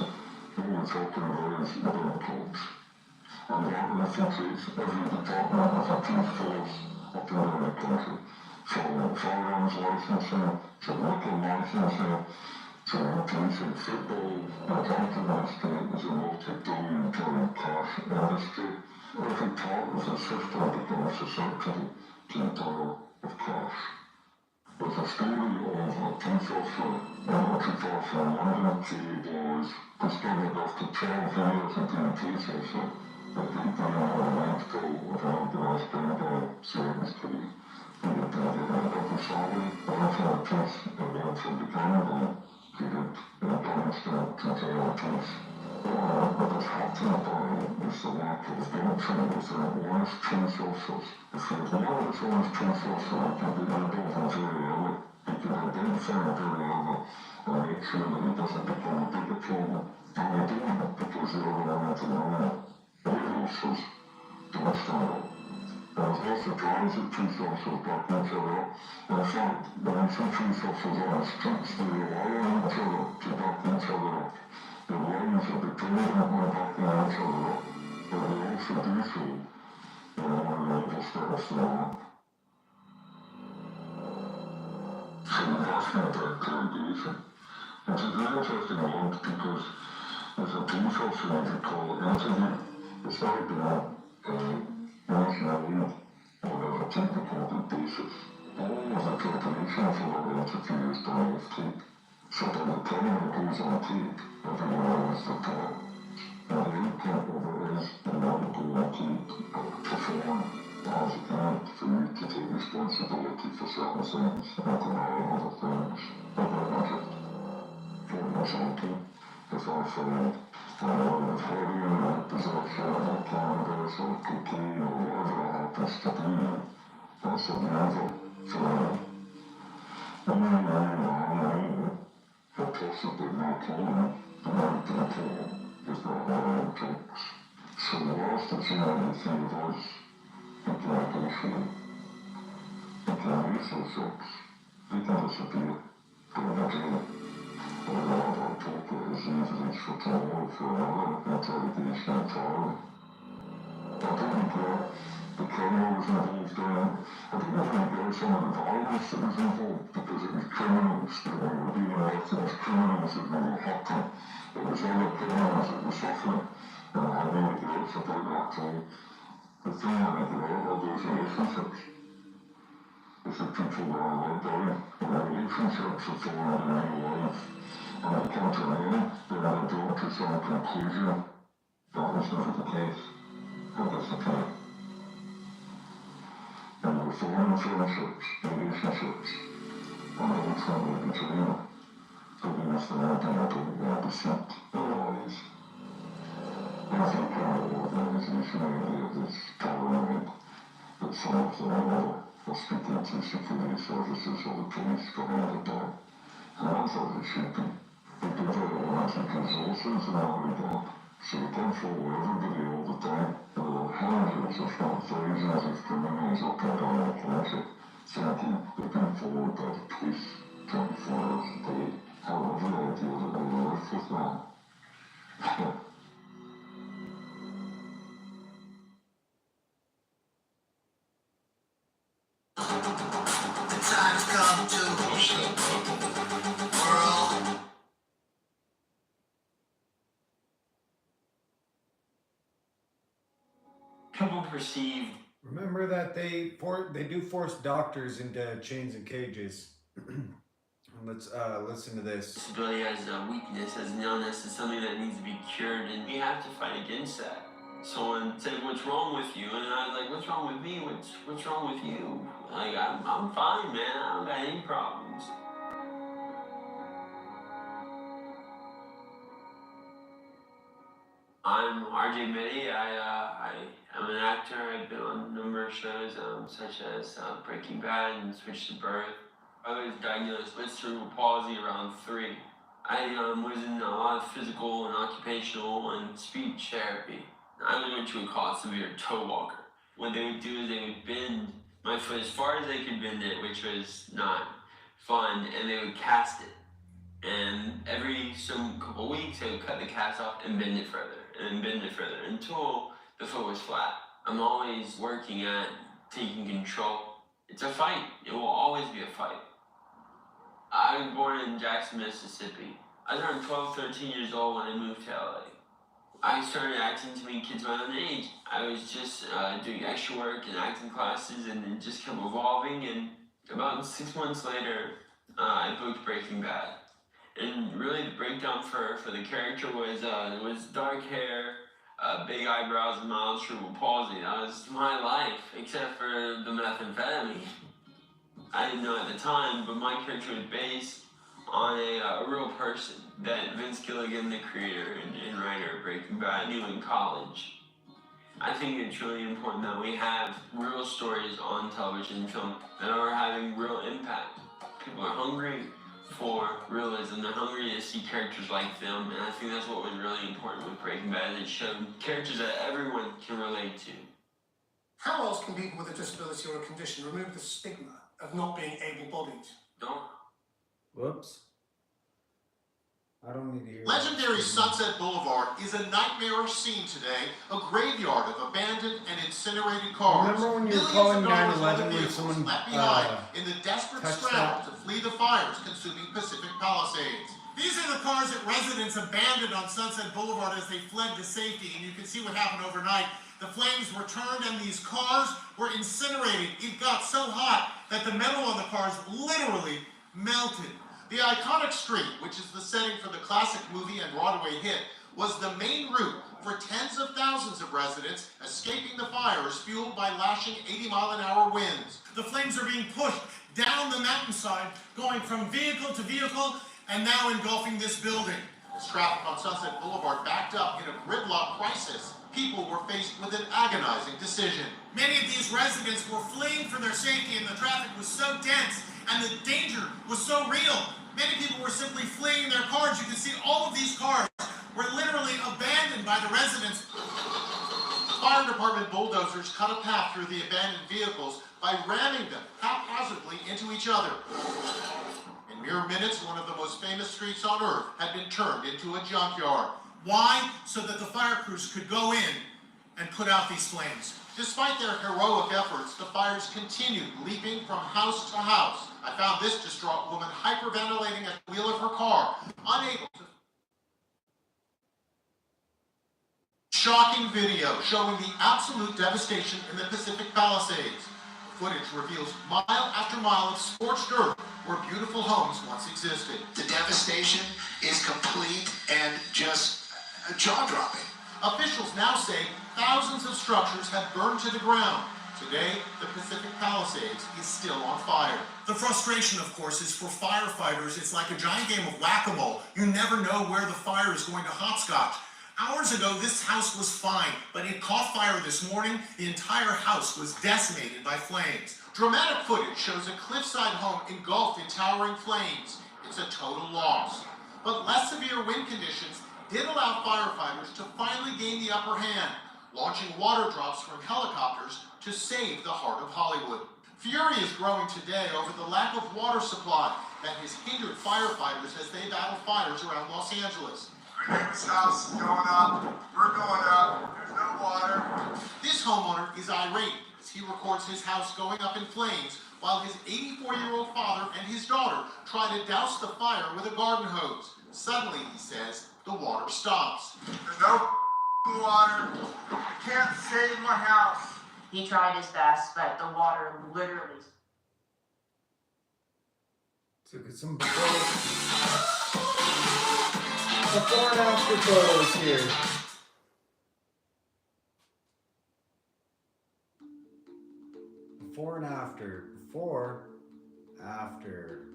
All we're talking about is burn clubs. And that infiltrates every department of the police force up and down the country. From firearms licensing to liquor licensing to policing football, the Cantonment state is a multi-billion-dollar cash industry. Every part of the system becomes susceptible to the power of cash. There's a story of a police officer not too far from London, J.A. Boys, discovered after 12 years of being a police officer that he'd been on a nightfall of an organised crime service crew. He had been getting a double salary, one from the police and one from the crime. He had constant control of police. What was happening by was the lack of gumption within honest police officers. If there's one that's honest police officer, he can be rid of them very early. He can identify them very early and make sure that he doesn't become a bigger problem. And they don't, because they're the ones that know it. Other officers don't stand up. I was not surprised that police officers back each other up. In fact, when I see police officers on the streets, they rely on each other to back each other up. Their lives are dependent on backing each other up, but they also do so in one level steps to that. So the vastly about interrogation, which is an interesting link because as a police officer, as you call it, interview, it's not been nationally on a tape-recorded basis. All of the preparation for that interview is done off tape. So by the time it goes on tape, everyone knows the part. And the outcome of it is you want to go on tape and perform as a client for you to take responsibility for certain things and deny other things. For example, if I find heroin or possession or cannabis or cocaine or whatever it happens to be, that's a never for me. And then or possibly my client, my people, is not having drugs. So whilst it's in the three of us, we can negotiate, we can use those drugs, we can disappear, go in jail. Or another poker is easily for tomorrow for another interrogation entirely. I don't regret the criminal was involved in it. I don't even regret some of the violence that was involved because it was criminals that we were dealing with, it was criminals that we were hurting, it was other criminals that were suffering, and I have no regrets about that time. The thing I regret are those relationships. With the people that I let down, and the relationships that formed in my life, and I come to know that I brought to some conclusion That was never the case. That was the fact. And we're forming friendships, relationships, and old family between them. So we must learn to have a descent. Otherwise, there's no kind of organization idea that's paranoid that some of them are speaking to security services or the police behind the back. And that's how they should be. They provide limited resources in that regard. So they don't follow everybody all the time. There are hundreds, if not thousands, of criminals up and down the country. Simply, they've been followed by the police 24 hours a day. However, the idea that they live with them. The time's come to world. People perceive. Remember that they do force doctors into chains and cages. Let's listen to this. Disability as a weakness, as an illness, is something that needs to be cured, and we have to fight against that. Someone said, "What's wrong with you?" And I was like, "What's wrong with me? What's wrong with you?" Like, I'm fine, man. I don't got any problems. I'm RJ Mitty. I am an actor. I've been on a number of shows, such as Breaking Bad and Switch to Birth. I was diagnosed with cerebral palsy around 3. I was in a lot of physical and occupational and speech therapy. I went to a called severe toe walker. What they would do is they would bend my foot as far as they could bend it, which was not fun, and they would cast it. And every couple weeks, they would cut the cast off and bend it further, and bend it further, until the foot was flat. I'm always working at taking control. It's a fight. It will always be a fight. I was born in Jackson, Mississippi. I was around 12, 13 years old when I moved to LA. I started acting to meet kids my own age. I was just doing extra work and acting classes, and it just kept evolving. And about 6 months later, I booked Breaking Bad. And really, the breakdown for the character was dark hair, big eyebrows, and mild cerebral palsy. That was my life, except for the methamphetamine. I didn't know at the time, but my character was based on a real person that Vince Gilligan, the creator and writer of Breaking Bad, knew in college. I think it's really important that we have real stories on television and film that are having real impact. People are hungry for realism. They're hungry to see characters like them, and I think that's what was really important with Breaking Bad. It showed characters that everyone can relate to. How else can people with a disability or a condition remove the stigma of not being able-bodied? Don't. Whoops. I don't need to hear Legendary Sunset Boulevard is a nightmarish scene today, a graveyard of abandoned and incinerated cars. Remember when you were Millions calling of dollars 9/11 worth of when vehicles someone left behind in the desperate touched scramble that? to flee the fires consuming Pacific Palisades. These are the cars that residents abandoned on Sunset Boulevard as they fled to safety, and you can see what happened overnight. The flames were turned and these cars were incinerated. It got so hot that the metal on the cars literally melted. The iconic street, which is the setting for the classic movie and Broadway hit, was the main route for tens of thousands of residents escaping the fires fueled by lashing 80-mile-an-hour winds. The flames are being pushed down the mountainside, going from vehicle to vehicle, and now engulfing this building. As traffic on Sunset Boulevard backed up in a gridlock crisis, people were faced with an agonizing decision. Many of these residents were fleeing for their safety, and the traffic was so dense and the danger was so real. Many people were simply fleeing their cars. You can see all of these cars were literally abandoned by the residents. Fire department bulldozers cut a path through the abandoned vehicles by ramming them haphazardly into each other. In mere minutes, one of the most famous streets on Earth had been turned into a junkyard. Why? So that the fire crews could go in and put out these flames. Despite their heroic efforts, the fires continued, leaping from house to house. I found this distraught woman hyperventilating at the wheel of her car, unable to... Shocking video showing the absolute devastation in the Pacific Palisades. The footage reveals mile after mile of scorched earth where beautiful homes once existed. The devastation is complete and just jaw-dropping. Officials now say thousands of structures have burned to the ground. Today, the Pacific Palisades is still on fire. The frustration, of course, is for firefighters. It's like a giant game of whack-a-mole. You never know where the fire is going to hopscotch. Hours ago, this house was fine, but it caught fire this morning. The entire house was decimated by flames. Dramatic footage shows a cliffside home engulfed in towering flames. It's a total loss. But less severe wind conditions did allow firefighters to finally gain the upper hand, launching water drops from helicopters to save the heart of Hollywood. Fury is growing today over the lack of water supply that has hindered firefighters as they battle fires around Los Angeles. Our neighbor's house is going up. We're going up. There's no water. This homeowner is irate as he records his house going up in flames while his 84-year-old father and his daughter try to douse the fire with a garden hose. Suddenly, he says, the water stops. There's no water. I can't save my house. He tried his best, but the water literally. Took some before and after photos here. Before and after. Before, after.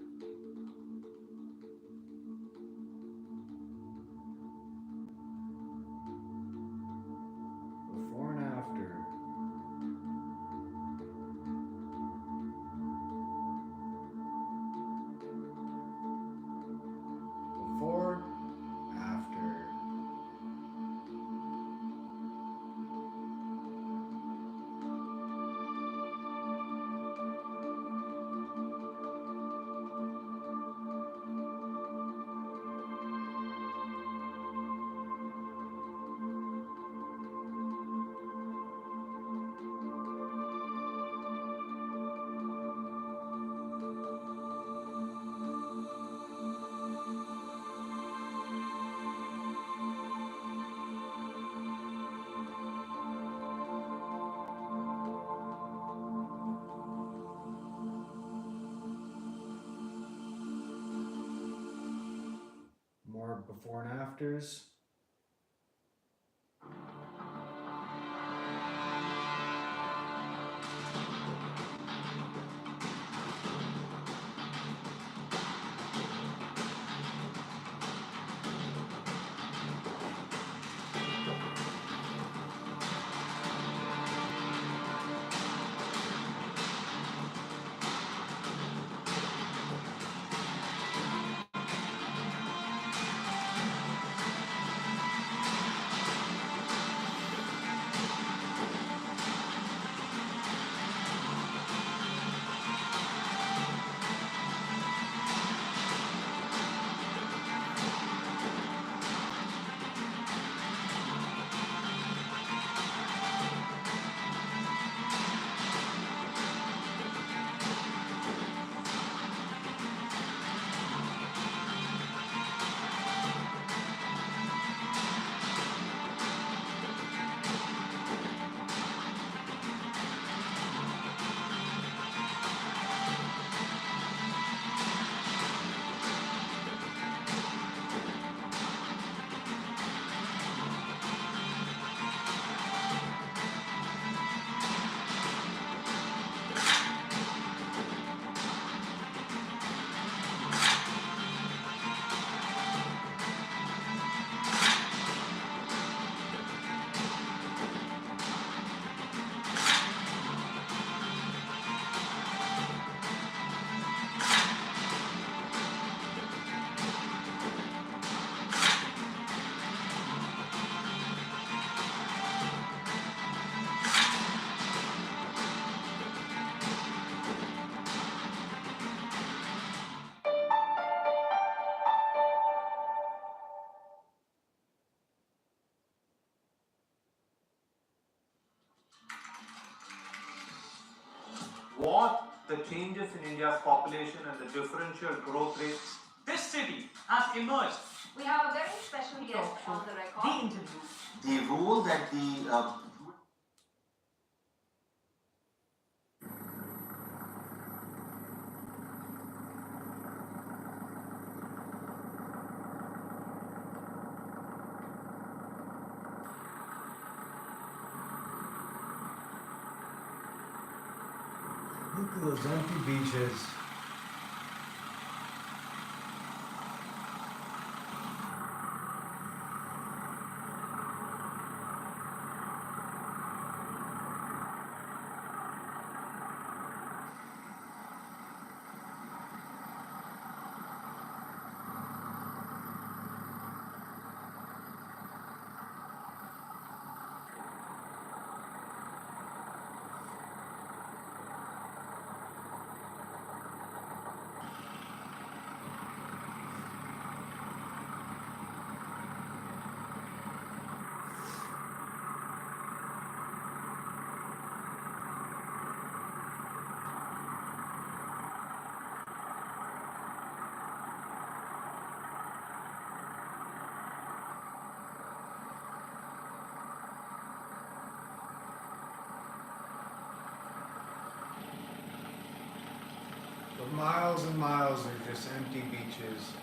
Before and after. Before, after. More before and afters. What the changes in India's population and the differential growth rates, this city has emerged. We have a very special guest on the record. The interview. The role that the those empty beaches. For miles and miles are just empty beaches.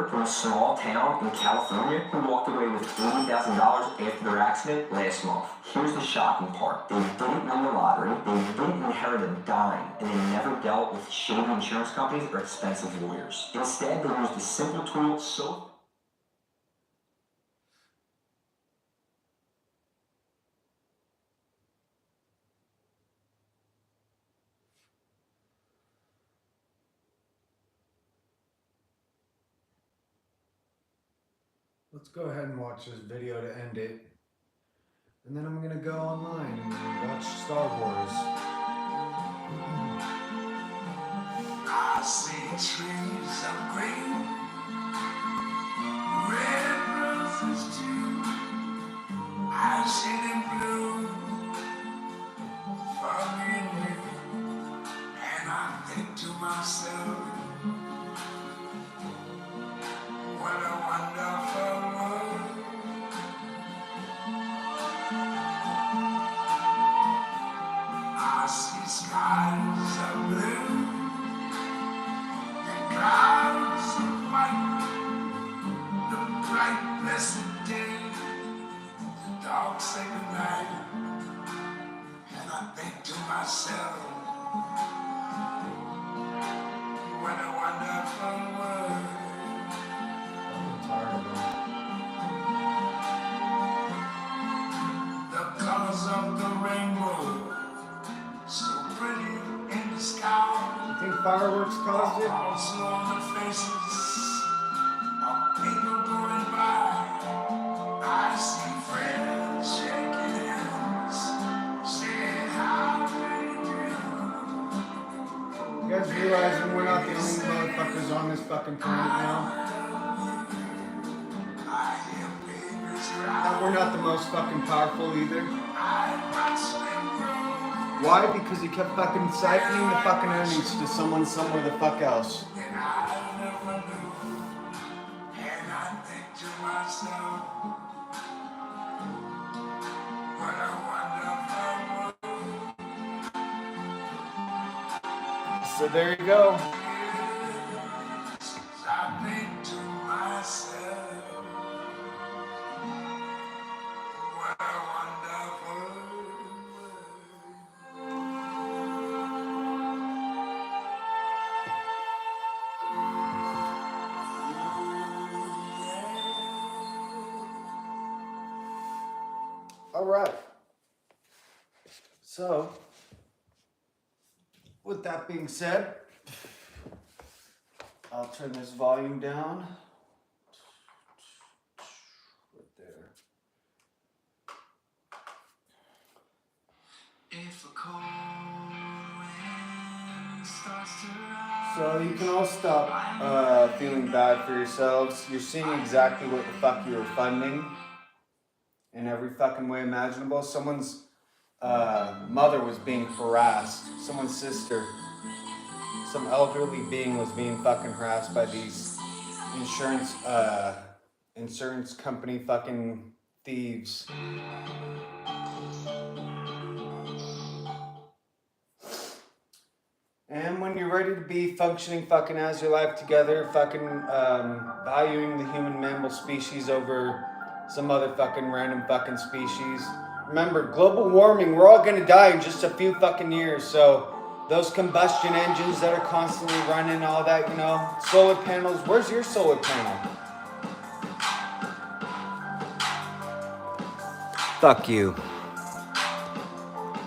From a small town in California who walked away with $80,000 after their accident last month. Here's the shocking part. They didn't win the lottery, they didn't inherit a dime, and they never dealt with shady insurance companies or expensive lawyers. Instead, they used a simple tool so... Let's go ahead and watch this video to end it. And then I'm gonna go online and watch Star Wars. I see trees of green, red roses too. I see them blue for me and you. And I think to myself, what a wonderful world. I see skies of blue and clouds of white, the bright blessed day, the dark sacred night, and I think to myself, what a wonderful world. The colors of the rainbow, so pretty in the sky. You think fireworks caused it? Also on the faces of people going by. I see friends shaking hands, saying how they do. You guys realizing we're not the only motherfuckers on this fucking planet now? That we're not the most fucking powerful either. I watch them grow. Why? Because he kept fucking siphoning the fucking earnings to someone somewhere the fuck else. And I never knew. And I think to myself, what a wonderful world. So there you go. I think to myself, what a wonderful All right. So, with that being said, I'll turn this volume down. Right there. If a cold wind starts to rise. So you can all stop feeling bad for yourselves. You're seeing exactly what the fuck you were funding in every fucking way imaginable. Someone's mother was being harassed. Someone's sister. Some elderly being was being fucking harassed by these insurance company fucking thieves. And when you're ready to be functioning fucking as your life together, fucking valuing the human mammal species over some other fucking random fucking species. Remember, global warming, we're all gonna die in just a few fucking years, so those combustion engines that are constantly running, all that, you know, solar panels, where's your solar panel? Fuck you.